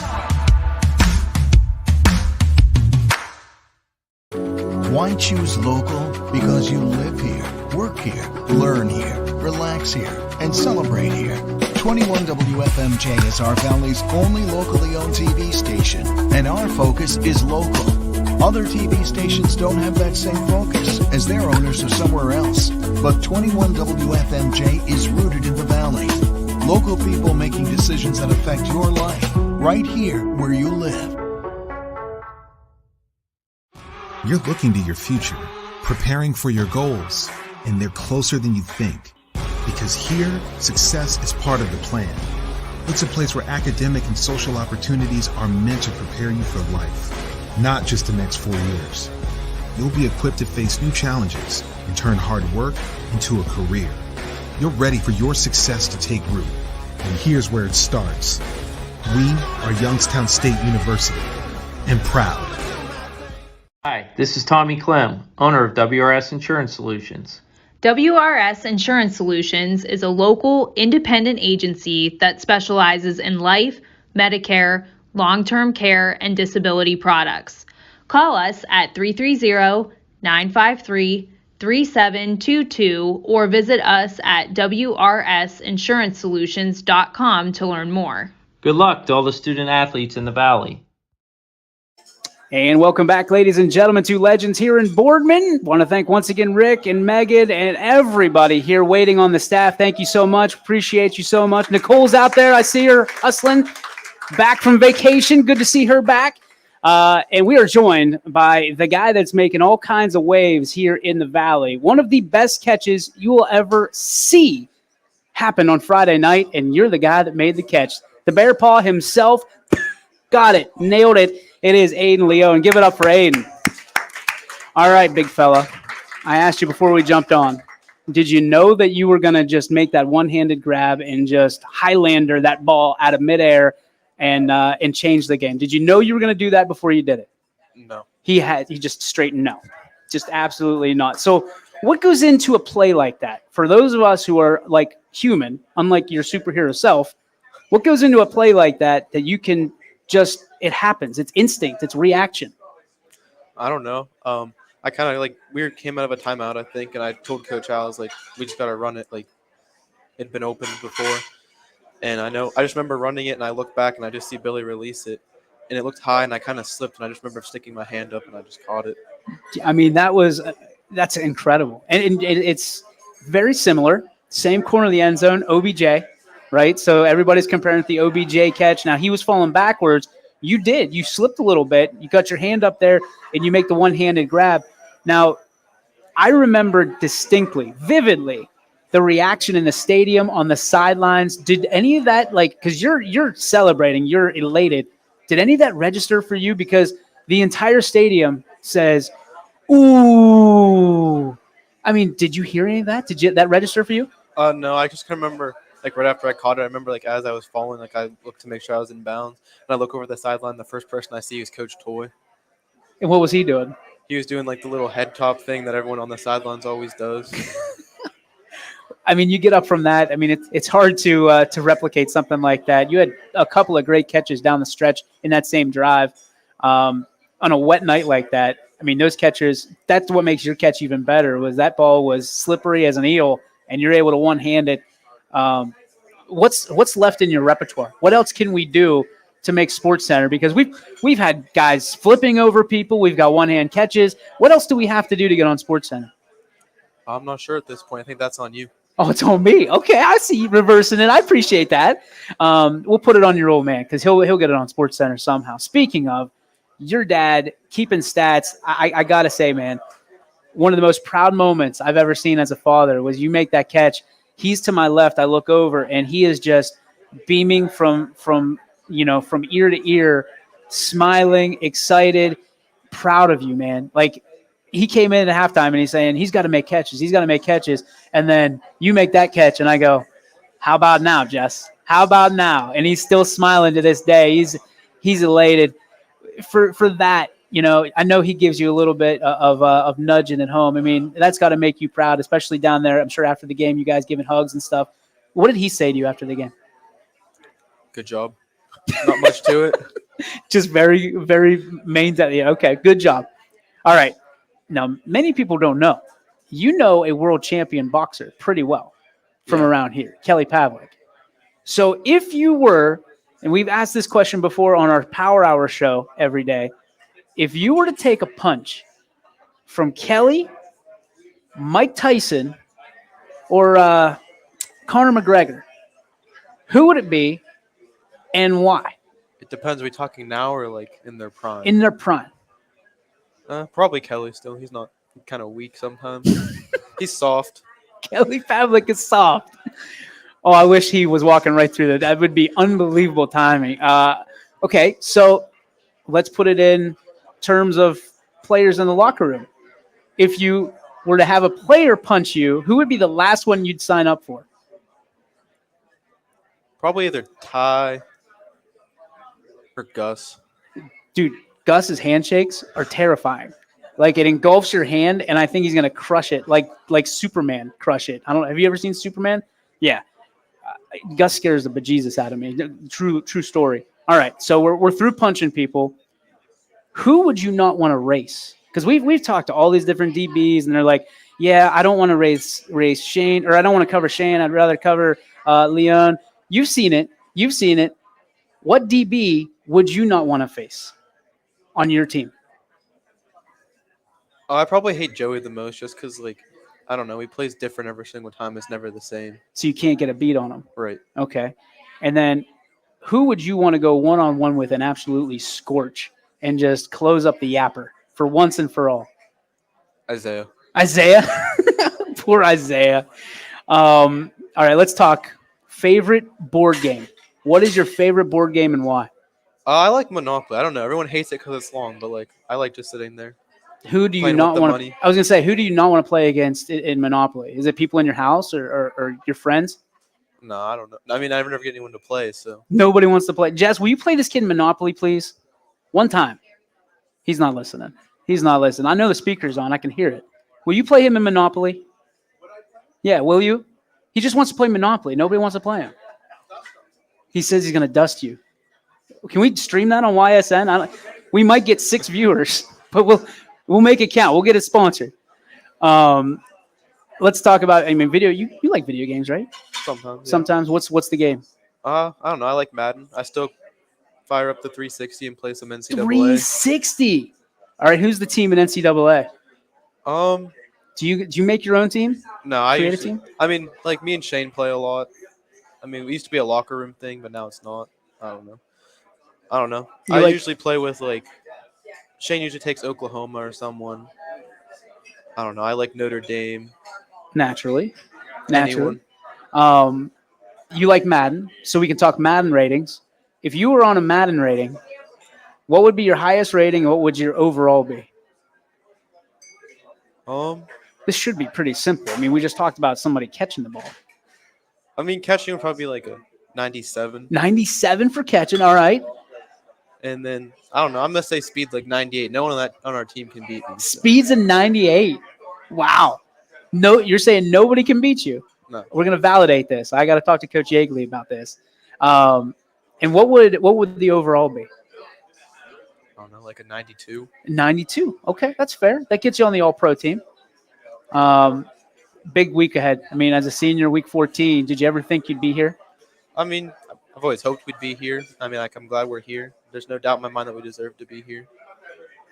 K: Why choose local? Because you live here, work here, learn here, relax here, and celebrate here. 21 WFMJ is our Valley's only locally owned TV station, and our focus is local. Other TV stations don't have that same focus, as their owners are somewhere else. But 21 WFMJ is rooted in the Valley. Local people making decisions that affect your life, right here where you live.
L: You're looking to your future, preparing for your goals, and they're closer than you think. Because here, success is part of the plan. It's a place where academic and social opportunities are meant to prepare you for life, not just the next 4 years. You'll be equipped to face new challenges and turn hard work into a career. You're ready for your success to take root. And here's where it starts. We are Youngstown State University, and proud.
M: Hi, this is Tommy Clem, owner of WRS Insurance Solutions.
N: WRS Insurance Solutions is a local independent agency that specializes in life, Medicare, long-term care, and disability products. Call us at 330-953-3722 or visit us at wrsinsurancesolutions.com to learn more.
M: Good luck to all the student athletes in the Valley.
A: And welcome back, ladies and gentlemen, to Legends here in Boardman. Want to thank once again Rick and Megan and everybody here waiting on the staff. Thank you so much. Appreciate you so much. Nicole's out there. I see her hustling back from vacation. Good to see her back. And we are joined by the guy that's making all kinds of waves here in the Valley. One of the best catches you will ever see happen on Friday night, and you're the guy that made the catch. The Bear Paw himself got it, nailed it. It is Aiden Leo, and give it up for Aiden. All right, big fella. I asked you before we jumped on, did you know that you were going to just make that one-handed grab and just Highlander that ball out of midair and change the game? Did you know you were going to do that before you did it?
O: No.
A: He just straightened no. Just absolutely not. So what goes into a play like that? For those of us who are like human, unlike your superhero self, what goes into a play like that you can just, it happens. It's instinct. It's reaction.
O: I don't know. I kind of we came out of a timeout, I think, and I told Coach Al, I was like, we just got to run it. Like, it'd been open before. And I just remember running it, and I looked back, and I just see Billy release it. And it looked high, and I kind of slipped, and I just remember sticking my hand up, and I just caught it.
A: I mean, that's incredible. And it's very similar. Same corner of the end zone, OBJ, right? So everybody's comparing it to the OBJ catch. Now, he was falling backwards. You did. You slipped a little bit. You got your hand up there, and you make the one-handed grab. Now, I remember distinctly, vividly, the reaction in the stadium, on the sidelines. Did any of that, because you're celebrating, you're elated. Did any of that register for you? Because the entire stadium says, ooh. I mean, did you hear any of that? Did that register for you?
O: No, I just kind of remember, right after I caught it, I remember, as I was falling, I looked to make sure I was in bounds. And I look over the sideline, the first person I see is Coach Toy.
A: And what was he doing?
O: He was doing, the little head top thing that everyone on the sidelines always does.
A: I mean, you get up from that. I mean, it's hard to replicate something like that. You had a couple of great catches down the stretch in that same drive. On a wet night like that, I mean, those catchers, that's what makes your catch even better, was that ball was slippery as an eel, and you're able to one-hand it. What's left in your repertoire? What else can we do to make SportsCenter? Because we've had guys flipping over people. We've got one-hand catches. What else do we have to do to get on SportsCenter?
O: I'm not sure at this point. I think that's on you.
A: Oh, it's on me. Okay, I see you reversing it. I appreciate that. We'll put it on your old man because he'll get it on SportsCenter somehow. Speaking of your dad keeping stats, I gotta say, man, one of the most proud moments I've ever seen as a father was you make that catch. He's to my left. I look over, and he is just beaming from ear to ear, smiling, excited, proud of you, man. He came in at halftime and he's saying he's got to make catches. He's got to make catches. And then you make that catch, and I go, how about now, Jess? How about now? And he's still smiling to this day. He's elated for that. I know he gives you a little bit of nudging at home. I mean, that's got to make you proud, especially down there. I'm sure after the game, you guys giving hugs and stuff. What did he say to you after the game?
O: Good job. Not much to it.
A: Just very, very main. Yeah, okay, good job. All right. Now, many people don't know. You know a world champion boxer pretty well from around here, Kelly Pavlik. So if you were, and we've asked this question before on our Power Hour show every day, if you were to take a punch from Kelly, Mike Tyson, or Conor McGregor, who would it be and why?
O: It depends. Are we talking now or in their prime?
A: In their prime.
O: Probably Kelly still. He's not kind of weak sometimes. He's soft.
A: Kelly Pavlik is soft. Oh, I wish he was walking right through that. That would be unbelievable timing. Okay, so let's put it in terms of players in the locker room. If you were to have a player punch you, who would be the last one you'd sign up for?
O: Probably either Ty or Gus.
A: Dude, Gus's handshakes are terrifying. It engulfs your hand, and I think he's going to crush it, like Superman crush it. I don't know. Have you ever seen Superman? Yeah. Gus scares the bejesus out of me. True story. All right, so we're through punching people. Who would you not want to race? Because we've talked to all these different DBs, and they're like, yeah, I don't want to race Shane, or I don't want to cover Shane. I'd rather cover Leon. You've seen it. What DB would you not want to face on your team?
O: I probably hate Joey the most just because, I don't know. He plays different every single time. It's never the same.
A: So you can't get a beat on him.
O: Right.
A: Okay. And then who would you want to go one-on-one with and absolutely scorch and just close up the yapper for once and for all?
O: Isaiah.
A: Poor Isaiah. All right, let's talk favorite board game. What is your favorite board game and why?
O: I like Monopoly. I don't know. Everyone hates it because it's long, but like I like just sitting there.
A: Who do you
O: Playing
A: not
O: with the
A: want to?
O: money.
A: I was gonna say, who do you not want to play against in Monopoly? Is it people in your house or your friends?
O: No, I don't know. I mean, I never get anyone to play, so.
A: Nobody wants to play. Jess, will you play this kid in Monopoly, please? One time. He's not listening. He's not listening. I know the speaker's on. I can hear it. Will you play him in Monopoly? Yeah, will you? He just wants to play Monopoly. Nobody wants to play him. He says he's going to dust you. Can we stream that on YSN? We might get 6 viewers, but we'll make it count. We'll get it sponsored. Let's talk about. I mean, video. You like video games, right?
O: Sometimes. Yeah.
A: Sometimes. What's the game?
O: I don't know. I like Madden. I still fire up the 360 and play some NCAA.
A: 360. All right. Who's the team in NCAA? Do you make your own team?
O: No, I
A: Create a
O: usually.
A: team?
O: I mean, like me and Shane play a lot. I mean, we used to be a locker room thing, but now it's not. I don't know. I usually play with like Shane usually takes Oklahoma or someone. I don't know. I like Notre Dame.
A: Naturally.
O: Anyone.
A: You like Madden, so we can talk Madden ratings. If you were on a Madden rating, what would be your highest rating and what would your overall be? This should be pretty simple. I mean, we just talked about somebody catching the ball.
O: I mean, catching would probably be like a 97.
A: 97 for catching, all right.
O: And then I don't know. I'm gonna say speed like 98. No one on our team can beat me. So.
A: Speed's a 98. Wow. No, you're saying nobody can beat you.
O: No.
A: We're gonna validate this. I got to talk to Coach Yeagley about this. And what would the overall be?
O: I don't know, like a 92.
A: 92. Okay, that's fair. That gets you on the All-Pro team. Big week ahead. I mean, as a senior, week 14, did you ever think you'd be here?
O: I mean, I've always hoped we'd be here. I mean, like I'm glad we're here. There's no doubt in my mind that we deserve to be here.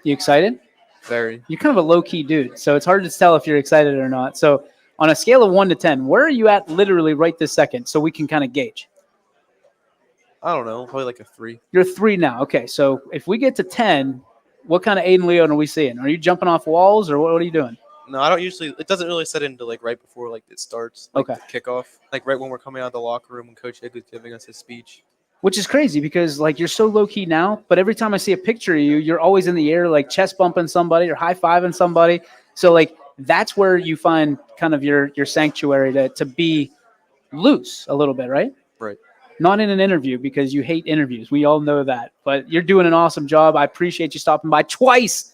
A: You excited?
O: Very.
A: You're kind of a low-key dude, so it's hard to tell if you're excited or not. So on a scale of 1 to 10, where are you at literally right this second so we can kind of gauge?
O: I don't know, probably like a 3.
A: You're 3 now. Okay, so if we get to 10, what kind of Aiden Leon are we seeing? Are you jumping off walls or what are you doing?
O: No, I don't usually. It doesn't really set into like right before like it starts. Like
A: Okay.
O: the kickoff, like right when we're coming out of the locker room when Coach Yeagley's giving us his speech.
A: Which is crazy because like you're so low key now, but every time I see a picture of you, you're always in the air, like chest bumping somebody or high fiving somebody. So like that's where you find kind of your sanctuary to be loose a little bit, right?
O: Right.
A: Not in an interview because you hate interviews. We all know that, but you're doing an awesome job. I appreciate you stopping by twice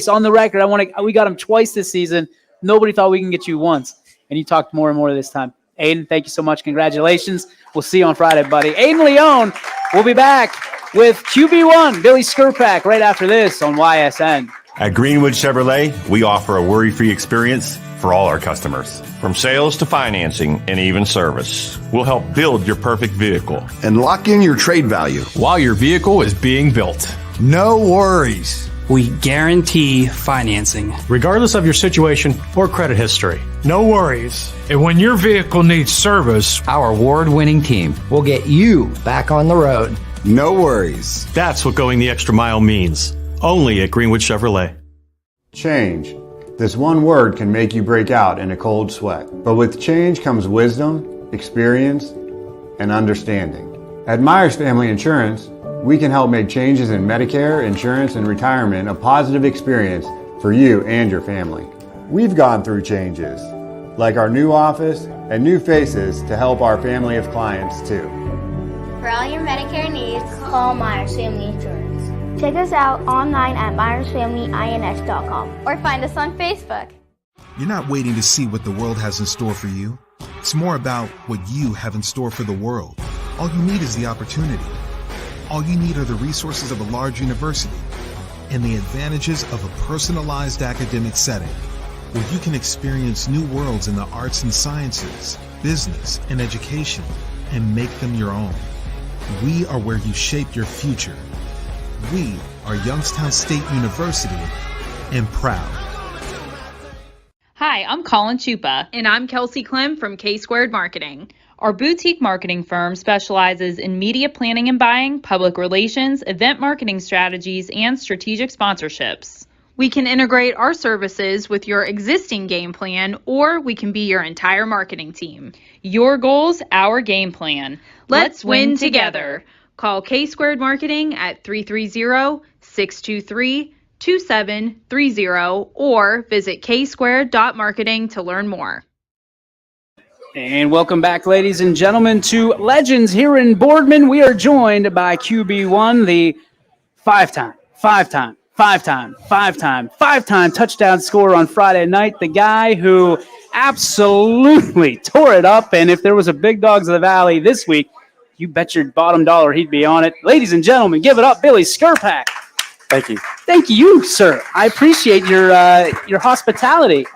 A: on the record. We got him twice this season. Nobody thought we can get you once, and you talked more and more this time. Aiden, thank you so much. Congratulations. We'll see you on Friday, buddy. Aiden Leon will be back with QB1, Billy Skirpak, right after this on YSN.
P: At Greenwood Chevrolet, we offer a worry-free experience for all our customers.
Q: From sales to financing and even service,
P: We'll help build your perfect vehicle
K: and lock in your trade value
R: while your vehicle is being built.
K: No worries.
S: We guarantee financing,
R: regardless of your situation or credit history.
T: No worries. And when your vehicle needs service,
S: our award-winning team will get you back on the road.
K: No worries.
R: That's what going the extra mile means. Only at Greenwood Chevrolet.
F: Change. This one word can make you break out in a cold sweat. But with change comes wisdom, experience, and understanding. At Myers Family Insurance, we can help make changes in Medicare, insurance, and retirement a positive experience for you and your family. We've gone through changes, like our new office and new faces to help our family of clients too.
G: For all your Medicare needs, call Myers Family Insurance. Check us out online at MyersFamilyINS.com or find us on Facebook.
L: You're not waiting to see what the world has in store for you. It's more about what you have in store for the world. All you need is the opportunity. All you need are the resources of a large university and the advantages of a personalized academic setting where you can experience new worlds in the arts and sciences, business, and education and make them your own. We are where you shape your future. We are Youngstown State University and proud.
N: Hi, I'm Colin Chupa. And I'm Kelsey Clem from K-Squared Marketing. Our boutique marketing firm specializes in media planning and buying, public relations, event marketing strategies, and strategic sponsorships. We can integrate our services with your existing game plan, or we can be your entire marketing team. Your goals, our game plan. Let's win together. Call K-Squared Marketing at 330-623-2730 or visit ksquared.marketing to learn more.
A: And welcome back, ladies and gentlemen, to Legends here in Boardman. We are joined by QB1, the five-time touchdown scorer on Friday night, the guy who absolutely tore it up. And if there was a Big Dogs of the Valley this week, you bet your bottom dollar he'd be on it. Ladies and gentlemen, give it up, Billy Skirpak.
U: Thank you.
A: Thank you, sir. I appreciate your hospitality.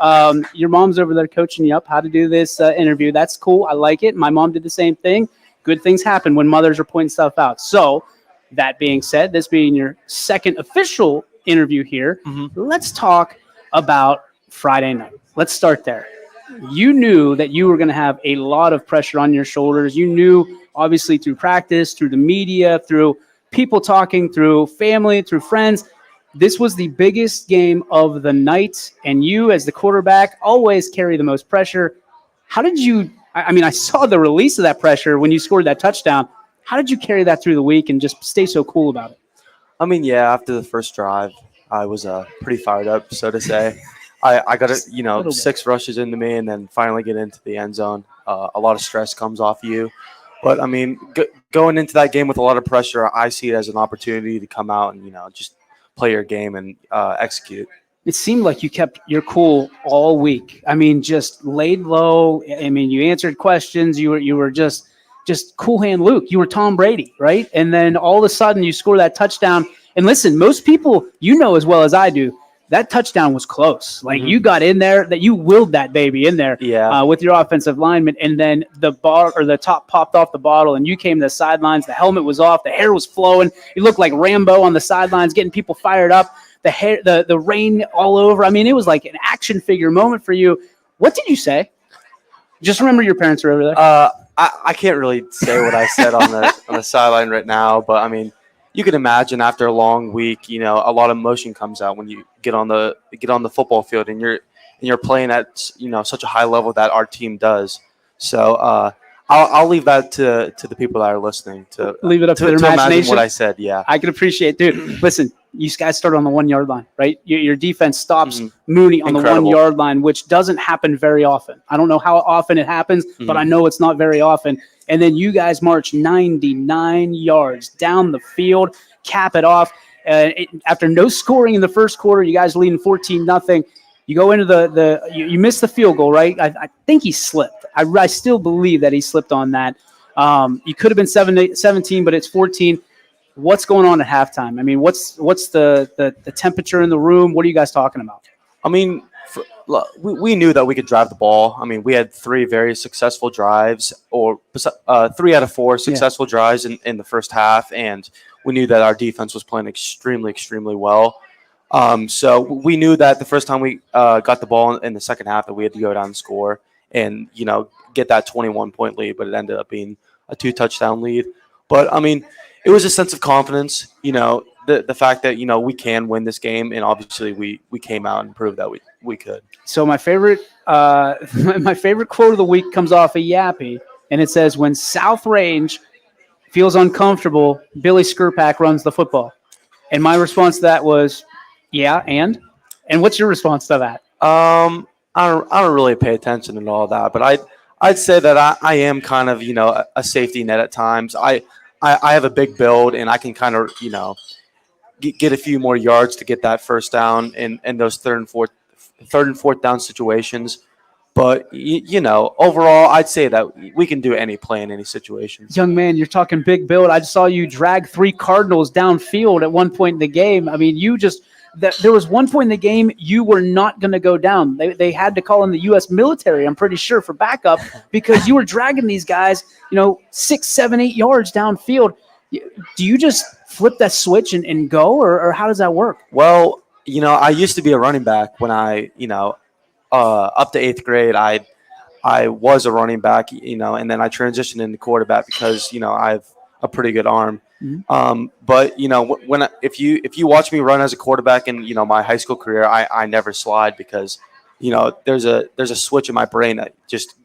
A: Your mom's over there coaching you up how to do this interview. That's cool. I like it. My mom did the same thing. Good things happen when mothers are pointing stuff out. So, that being said, this being your second official interview here, let's talk about Friday night. Let's start there. You knew that you were going to have a lot of pressure on your shoulders. You knew, obviously, through practice, through the media, through people talking, through family, through friends, this was the biggest game of the night, and you, as the quarterback, always carry the most pressure. How did you – I mean, I saw the release of that pressure when you scored that touchdown. How did you carry that through the week and just stay so cool about it?
U: I mean, yeah, after the first drive, I was pretty fired up, so to say. I got it, 6 rushes into me and then finally get into the end zone. A lot of stress comes off you. But, I mean, going into that game with a lot of pressure, I see it as an opportunity to come out and, just play your game and execute.
A: It seemed like you kept your cool all week. I mean, just laid low. I mean, you answered questions. You were just cool hand Luke. You were Tom Brady, right? And then all of a sudden you score that touchdown. And listen, most people, as well as I do, that touchdown was close. Like you got in there, that you willed that baby in there with your offensive lineman. And then the top popped off the bottle and you came to the sidelines. The helmet was off. The hair was flowing. You looked like Rambo on the sidelines, getting people fired up. The hair, the rain all over. I mean, it was like an action figure moment for you. What did you say? Just remember your parents are over there.
U: I can't really say what I said on the sideline right now, but I mean, you can imagine after a long week, a lot of emotion comes out when you get on the football field and you're playing at such a high level that our team does. So I'll leave that to the people that are listening to
A: leave it up to their imagination.
U: Imagine what I said. Yeah,
A: I can appreciate, dude. Listen, you guys started on the 1 yard line, right? Your defense stops Mooney on the 1 yard line, which doesn't happen very often. I don't know how often it happens, but I know it's not very often. And then you guys march 99 yards down the field, cap it off. After no scoring in the first quarter, you guys leading 14-0. You go into you miss the field goal, right? I think he slipped. I still believe that he slipped on that. You could have been 17, but it's 14. What's going on at halftime? I mean, what's the temperature in the room? What are you guys talking about?
U: I mean, we knew that we could drive the ball. I mean, we had 3 very successful drives, or 3 out of 4 successful drives in the first half, and we knew that our defense was playing extremely, extremely well. So we knew that the first time we got the ball in the second half that we had to go down and score and, get that 21-point lead, but it ended up being a 2-touchdown lead. But, I mean, it was a sense of confidence, the fact that, we can win this game, and obviously we came out and proved that we could.
A: So my favorite quote of the week comes off of Yappy, and it says, "When South Range feels uncomfortable, Billy Skirpak runs the football." And my response to that was, "Yeah, and what's your response to that?"
U: I don't really pay attention to all that, but I'd say that I am kind of a safety net at times. I have a big build, and I can kind of get a few more yards to get that first down in those third and fourth down situations. But overall, I'd say that we can do any play in any situation.
A: Young man, you're talking big build. I saw you drag 3 Cardinals downfield at one point in the game. I mean, there was one point in the game you were not going to go down. They had to call in the U.S. military, I'm pretty sure, for backup because you were dragging these guys, 6, 7, 8 yards downfield. Do you just flip that switch and go, or how does that work?
U: Well, I used to be a running back when I, up to 8th grade, I was a running back, and then I transitioned into quarterback because, I have a pretty good arm.
A: Mm-hmm.
U: But if you watch me run as a quarterback in my high school career, I never slide because there's a switch in my brain that just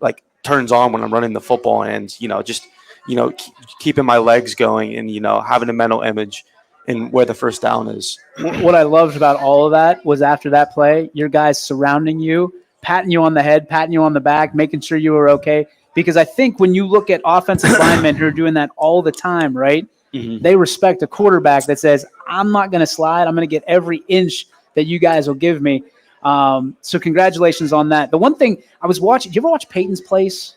U: like turns on when I'm running the football, and just keeping my legs going and, having a mental image in where the first down is.
A: What I loved about all of that was after that play, your guys surrounding you, patting you on the head, patting you on the back, making sure you were okay. Because I think when you look at offensive linemen who are doing that all the time, right, they respect a quarterback that says, I'm not going to slide. I'm going to get every inch that you guys will give me. So congratulations on that. The one thing I was watching, do you ever watch Peyton's Place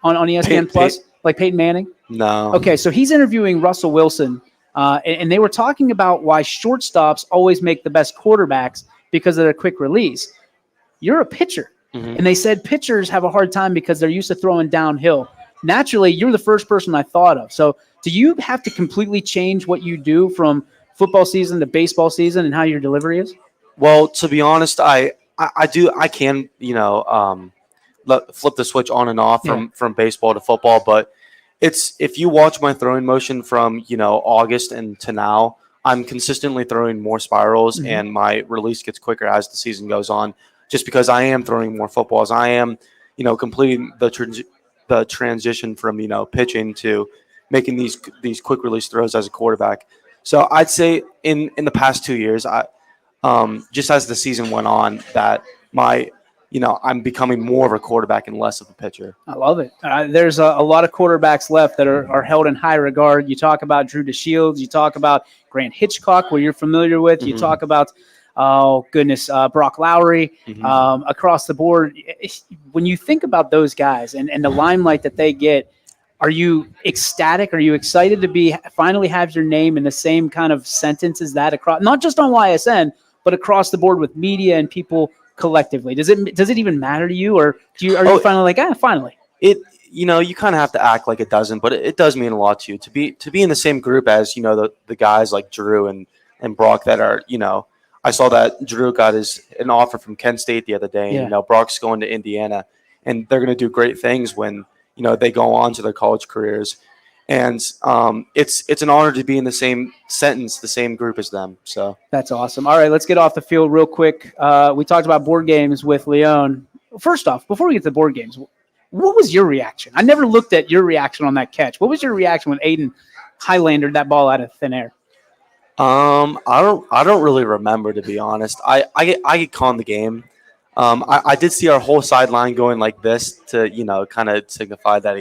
A: on ESPN Plus? Like Peyton Manning?
U: No.
A: Okay, so he's interviewing Russell Wilson, and they were talking about why shortstops always make the best quarterbacks because of their quick release. You're a pitcher. And they said pitchers have a hard time because they're used to throwing downhill. Naturally, you're the first person I thought of. So do you have to completely change what you do from football season to baseball season and how your delivery is?
U: Well, to be honest, I can, flip the switch on and off from baseball to football. But if you watch my throwing motion from, August and to now, I'm consistently throwing more spirals and my release gets quicker as the season goes on. Just because I am throwing more footballs, I am, completing the transition from, pitching to making these quick release throws as a quarterback. So I'd say in the past 2 years, just as the season went on, that I'm becoming more of a quarterback and less of a pitcher.
A: I love it. There's a lot of quarterbacks left that are held in high regard. You talk about Drew DeShields. You talk about Grant Hitchcock, where you're familiar with. You talk about Brock Lowry, across the board. When you think about those guys and the limelight that they get, are you ecstatic? Are you excited to finally have your name in the same kind of sentence as that across, not just on YSN, but across the board with media and people collectively? Does it even matter to you, or are you finally like, finally?
U: You kind of have to act like it doesn't, but it does mean a lot to you to be in the same group as the guys like Drew and Brock that are I saw that Drew got an offer from Kent State the other day, and Brock's going to Indiana, and they're going to do great things when they go on to their college careers, and it's an honor to be in the same sentence, the same group as them. So
A: that's awesome. All right, let's get off the field real quick. We talked about board games with Leon. First off, before we get to board games, what was your reaction? I never looked at your reaction on that catch. What was your reaction when Aiden Highlandered that ball out of thin air?
U: I don't really remember, to be honest. I get caught in the game. I did see our whole sideline going like this to kind of signify that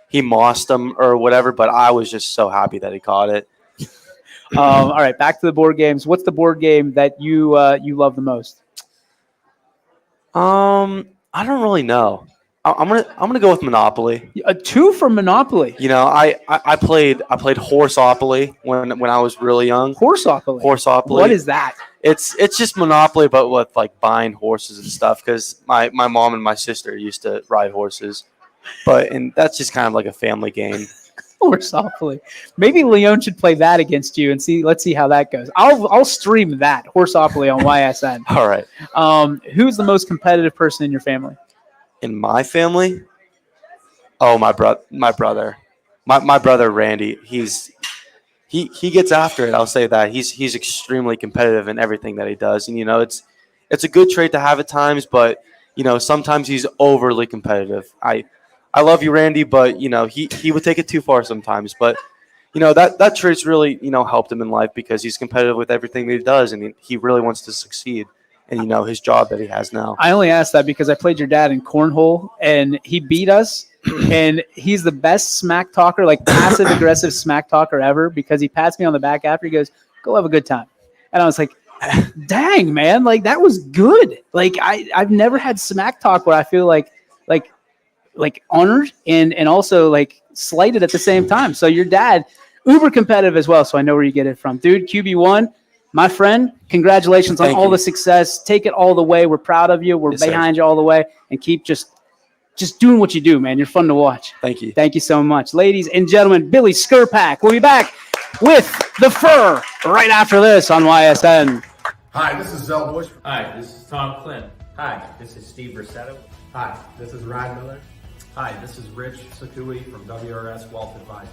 U: he mossed him or whatever, but I was just so happy that he caught it.
A: All right, back to the board games. What's the board game that you love the most?
U: I don't really know. I'm gonna go with Monopoly.
A: 2 from Monopoly.
U: I played Horseopoly when I was really young.
A: Horseopoly. What is that?
U: It's just Monopoly, but with like buying horses and stuff. Because my mom and my sister used to ride horses, and that's just kind of like a family game.
A: Horseopoly. Maybe Leon should play that against you and see. Let's see how that goes. I'll stream that Horseopoly on YSN.
U: All right.
A: Who's the most competitive person in your family?
U: In my family? Oh, my brother. My brother Randy. He gets after it. I'll say that. He's extremely competitive in everything that he does. And it's a good trait to have at times, but sometimes he's overly competitive. I love you, Randy, but he would take it too far sometimes. But that trait's really helped him in life because he's competitive with everything that he does, and he really wants to succeed. And his job that he has now.
A: I only asked that because I played your dad in cornhole, and he beat us. And he's the best smack talker, like passive aggressive smack talker ever. Because he pats me on the back after, he goes, "Go have a good time," and I was like, "Dang, man! Like that was good. Like I've never had smack talk where I feel like honored and also like slighted at the same time." So your dad, uber competitive as well. So I know where you get it from, dude. QB1. My friend, congratulations on all the success. Take it all the way. We're proud of you. We're behind you all the way. And keep just doing what you do, man. You're fun to watch.
U: Thank you.
A: Thank you so much. Ladies and gentlemen, Billy Skurpak. We'll be back with The Fur right after this on YSN.
C: Hi, this is Zell Bush.
M: Hi, this is Tom Clint. Hi, this is Steve Rossetto.
C: Hi, this is Ryan Miller.
V: Hi, this is Rich Sakui from WRS Wealth Advisors.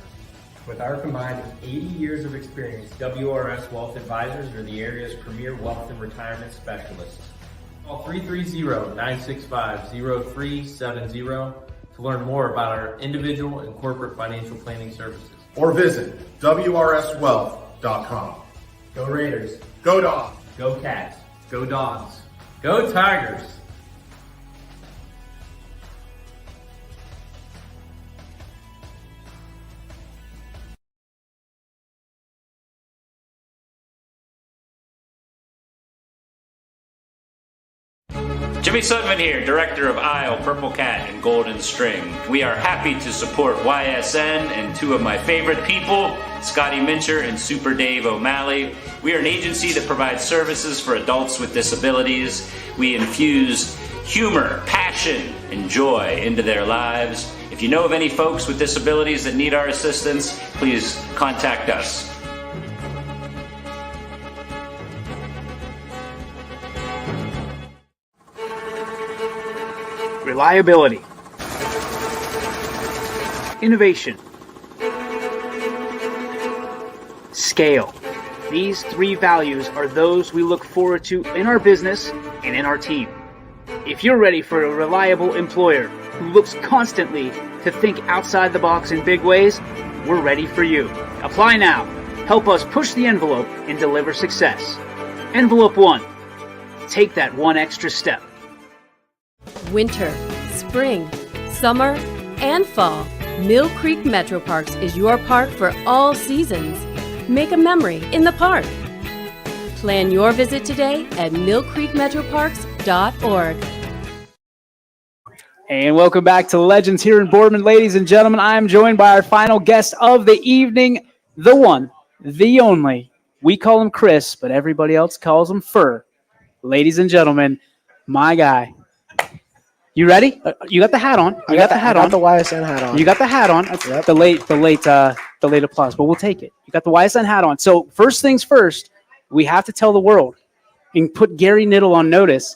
C: With our combined 80 years of experience,
M: WRS Wealth Advisors are the area's premier wealth and retirement specialists. Call 330-965-0370 to learn more about our individual and corporate financial planning services.
D: Or visit WRSwealth.com.
C: Go Raiders.
D: Go Dogs.
M: Go Cats. Go Dogs. Go Tigers.
E: Jimmy Sudman here, Director of Isle, Purple Cat, and Golden String. We are happy to support YSN and two of my favorite people, Scotty Mincher and Super Dave O'Malley. We are an agency that provides services for adults with disabilities. We infuse humor, passion, and joy into their lives. If you know of any folks with disabilities that need our assistance, please contact us.
A: Reliability, innovation, scale. These three values are those we look forward to in our business and in our team. If you're ready for a reliable employer who looks constantly to think outside the box in big ways, we're ready for you. Apply now. Help us push the envelope and deliver success. Envelope 1. Take that one extra step.
W: Winter, spring, summer, and fall. Mill Creek Metro Parks is your park for all seasons. Make a memory in the park. Plan your visit today at millcreekmetroparks.org.
A: And welcome back to Legends here in Boardman. Ladies and gentlemen, I am joined by our final guest of the evening, the one, the only. We call him Chris, but everybody else calls him Fur. Ladies and gentlemen, my guy. You ready? You got the hat on. You got the hat on.
X: I got the YSN hat on.
A: You got the hat on.
X: Yep.
A: The late applause, but we'll take it. You got the YSN hat on. So first things first, we have to tell the world and put Gary Niddle on notice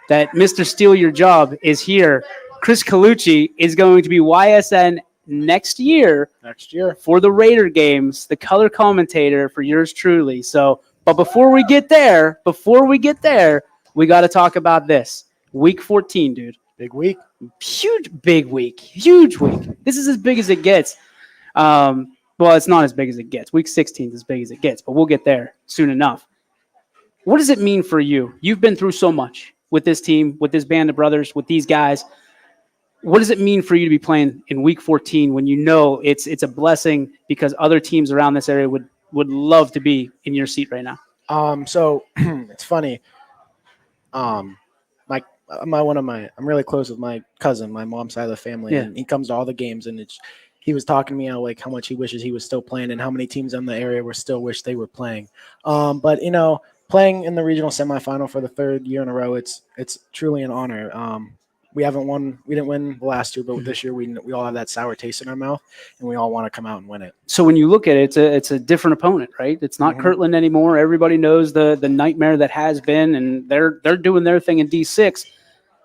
A: that Mr. Steal Your Job is here. Chris Colucci is going to be YSN next year for the Raider games, the color commentator for yours truly. So, but before we get there, we got to talk about this. Week 14, dude.
X: Big week.
A: Huge week. This is as big as it gets. Well, it's not as big as it gets. Week 16 is as big as it gets, but we'll get there soon enough. What does it mean for you? You've been through so much with this team, with this band of brothers, with these guys. What does it mean for you to be playing in Week 14 when you know it's a blessing because other teams around this area would love to be in your seat right now?
X: So it's funny. I'm really close with my cousin, my mom's side of the family, and he comes to all the games, and he was talking to me how much he wishes he was still playing and how many teams in the area were still wish they were playing. But playing in the regional semifinal for the third year in a row, it's truly an honor. We didn't win last year, but this year we all have that sour taste in our mouth, and we all want to come out and win it.
A: So when you look at it, it's a different opponent, right? It's not Kirtland anymore. Everybody knows the nightmare that has been, and they're doing their thing in D6.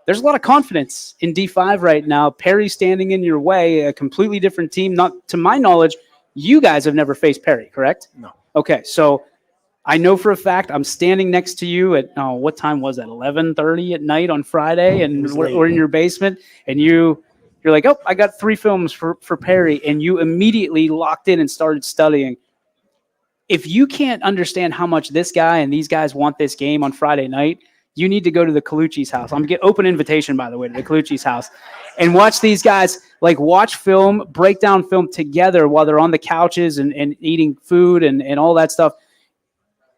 A: There's a lot of confidence in D5 right now. Perry standing in your way, a completely different team. Not to my knowledge, you guys have never faced Perry, correct?
X: No.
A: Okay, so I know for a fact I'm standing next to you at what time was that? 11:30 at night on Friday, and we're in your basement, and you're like, oh, I got 3 films for Perry, and you immediately locked in and started studying. If you can't understand how much this guy and these guys want this game on Friday night, you need to go to the Colucci's house. I'm getting open invitation, by the way, to the Colucci's house, and watch these guys watch film, break down film together while they're on the couches and eating food and all that stuff.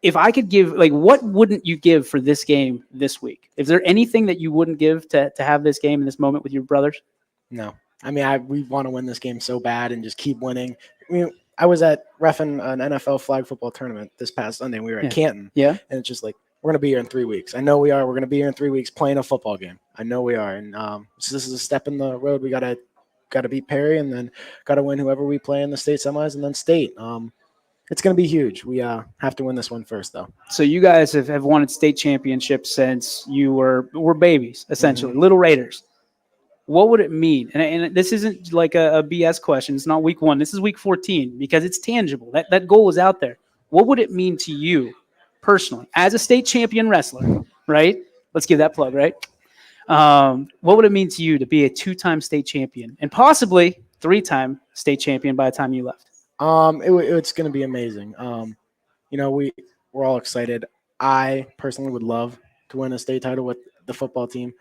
A: If I could give, what wouldn't you give for this game this week? Is there anything that you wouldn't give to have this game in this moment with your brothers?
X: No. I mean, we want to win this game so bad and just keep winning. I mean, I was at reffing an NFL flag football tournament this past Sunday, and we were at Canton.
A: Yeah.
X: And it's just we're going to be here in 3 weeks. I know we are. We're going to be here in 3 weeks playing a football game. I know we are. And so this is a step in the road. We got to beat Perry, and then got to win whoever we play in the state semis, and then state. It's going to be huge. We have to win this one first, though.
A: So you guys have wanted state championships since you were babies, essentially, little Raiders. What would it mean? And this isn't like a BS question. It's not week 1. This is week 14 because it's tangible. That goal is out there. What would it mean to you personally as a state champion wrestler, right? Let's give that plug, right? What would it mean to you to be a 2-time state champion and possibly 3-time state champion by the time you left?
X: It's going to be amazing. We're all excited. I personally would love to win a state title with the football team.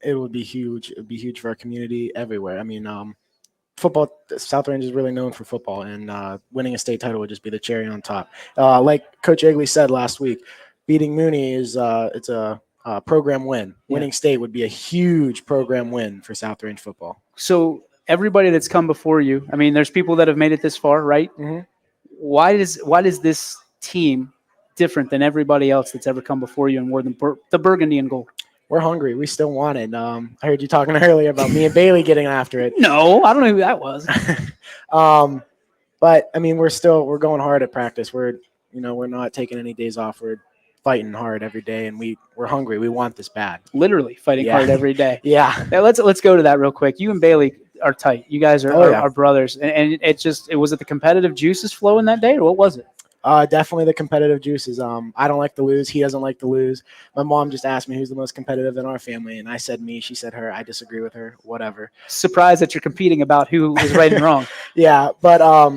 X: It would be huge. It would be huge for our community everywhere. I mean, football. South Range is really known for football, and winning a state title would just be the cherry on top. Like Coach Egley said last week, beating Mooney is it's a program win. Winning state would be a huge program win for South Range football.
A: So everybody that's come before you, I mean, there's people that have made it this far, right?
X: Mm-hmm.
A: Why does this team different than everybody else that's ever come before you and wore the burgundy and gold?
X: We're hungry. We still want it. I heard you talking earlier about me and Bailey getting after it.
A: No, I don't know who that was.
X: But I mean, we're going hard at practice. We're not taking any days off. We're fighting hard every day, and we're hungry. We want this bad.
A: Literally fighting hard every day.
X: Yeah.
A: Now, let's go to that real quick. You and Bailey are tight. You guys are brothers, and was it the competitive juices flowing that day, or what was it?
X: Definitely the competitive juices. I don't like to lose. He doesn't like to lose. My mom just asked me who's the most competitive in our family, and I said me. She said her. I disagree with her. Whatever.
A: Surprised that you're competing about who is right and wrong.
X: Yeah, but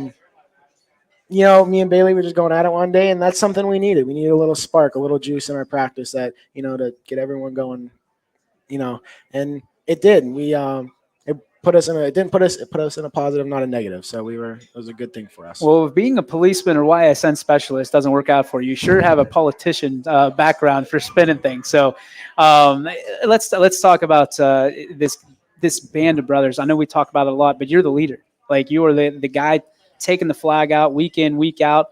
X: me and Bailey were just going at it one day, and that's something we needed. We needed a little spark, a little juice in our practice that to get everyone going. And it did. It put us in a positive, not a negative. So it was a good thing for us.
A: Well, if being a policeman or YSN specialist doesn't work out for you, you sure have a politician background for spinning things. So let's talk about this band of brothers. I know we talk about it a lot, but you're the leader. Like, you are the guy taking the flag out week in, week out.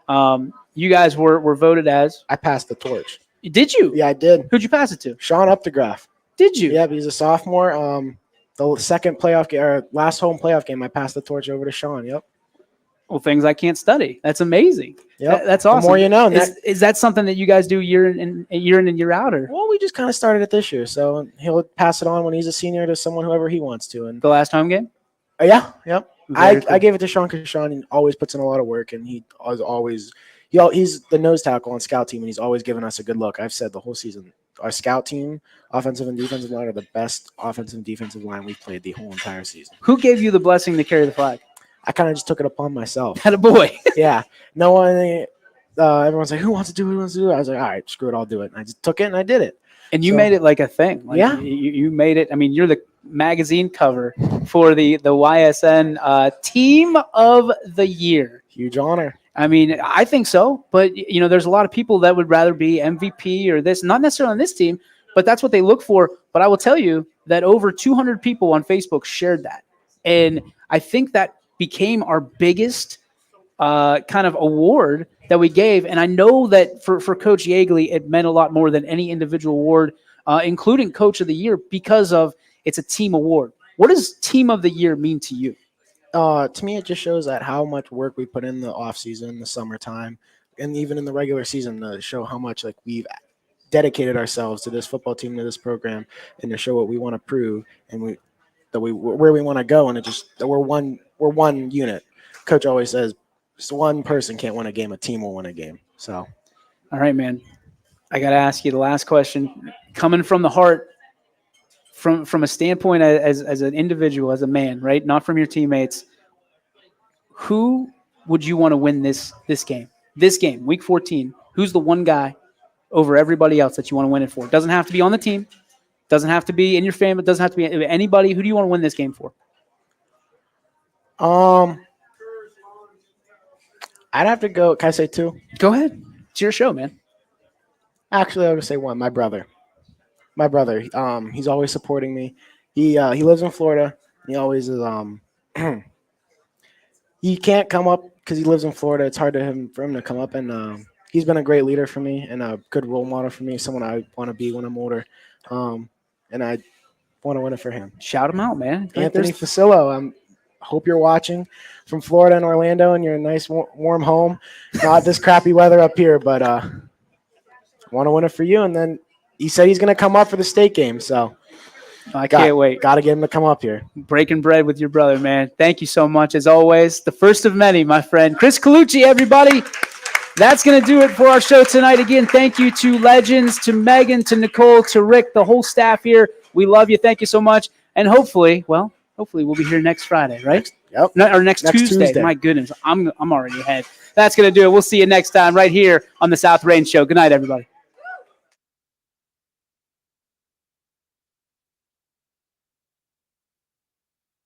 A: You guys were voted as.
X: I passed the torch.
A: Did you?
X: Yeah, I did.
A: Who'd you pass it to?
X: Sean Updegraff.
A: Did you?
X: Yeah, he's a sophomore. The second playoff game, or last home playoff game, I passed the torch over to Sean. Yep.
A: Well, things I can't study. That's amazing.
X: Yep.
A: That's awesome.
X: The more you know.
A: Is that something that you guys do year in and year out? Or?
X: Well, we just kind of started it this year, so he'll pass it on when he's a senior to someone, whoever he wants to. And
A: the last home game?
X: Yeah. Yep. I
A: Cool.
X: gave it to Sean because Sean always puts in a lot of work, and he's the nose tackle on scout team, and he's always given us a good look. I've said the whole season, our scout team, offensive and defensive line, are the best offensive and defensive line we've played the whole entire season.
A: Who gave you the blessing to carry the flag?
X: I kind of just took it upon myself.
A: Had a boy.
X: Yeah. No one. Everyone's like, "Who wants to do it? Who wants to do it?" I was like, "All right, screw it, I'll do it." And I just took it and I did it.
A: And you made it like a thing. Like,
X: yeah.
A: You made it. I mean, you're the magazine cover for the YSN Team of the Year.
X: Huge honor.
A: I mean, I think so. But, there's a lot of people that would rather be MVP or this, not necessarily on this team, but that's what they look for. But I will tell you that over 200 people on Facebook shared that. And I think that became our biggest kind of award that we gave. And I know that for Coach Yeagley, it meant a lot more than any individual award, including Coach of the Year, because of it's a team award. What does Team of the Year mean to you?
X: To me, it just shows that how much work we put in the off season, the summertime, and even in the regular season to show how much we've dedicated ourselves to this football team, to this program, and to show what we want to prove and where we want to go. And we're one unit. Coach always says, just one person can't win a game; a team will win a game. So,
A: all right, man. I got to ask you the last question, coming from the heart. From a standpoint as an individual, as a man, right? Not from your teammates. Who would you want to win this game? This game, week 14. Who's the one guy over everybody else that you want to win it for? Doesn't have to be on the team. Doesn't have to be in your family. Doesn't have to be anybody. Who do you want to win this game for?
X: I'd have to go. Can I say two?
A: Go ahead. It's your show, man.
X: Actually, I would say one. My brother. He's always supporting me. He lives in Florida. He always is. He can't come up because he lives in Florida. It's hard for him to come up, and he's been a great leader for me and a good role model for me. Someone I want to be when I'm older, and I want to win it for him.
A: Shout him out, man.
X: Anthony Facillo. Hope you're watching from Florida and Orlando, and you're in a nice warm home. Not this crappy weather up here, but want to win it for you, and then. He said he's going to come up for the state game, so
A: I can't wait.
X: Got to get him to come up here.
A: Breaking bread with your brother, man. Thank you so much, as always. The first of many, my friend. Chris Colucci, everybody. That's going to do it for our show tonight. Again, thank you to Legends, to Megan, to Nicole, to Rick, the whole staff here. We love you. Thank you so much. And hopefully we'll be here next Friday, right?
X: Yep.
A: Or next Tuesday. My goodness, I'm already ahead. That's going to do it. We'll see you next time right here on the South Range Show. Good night, everybody.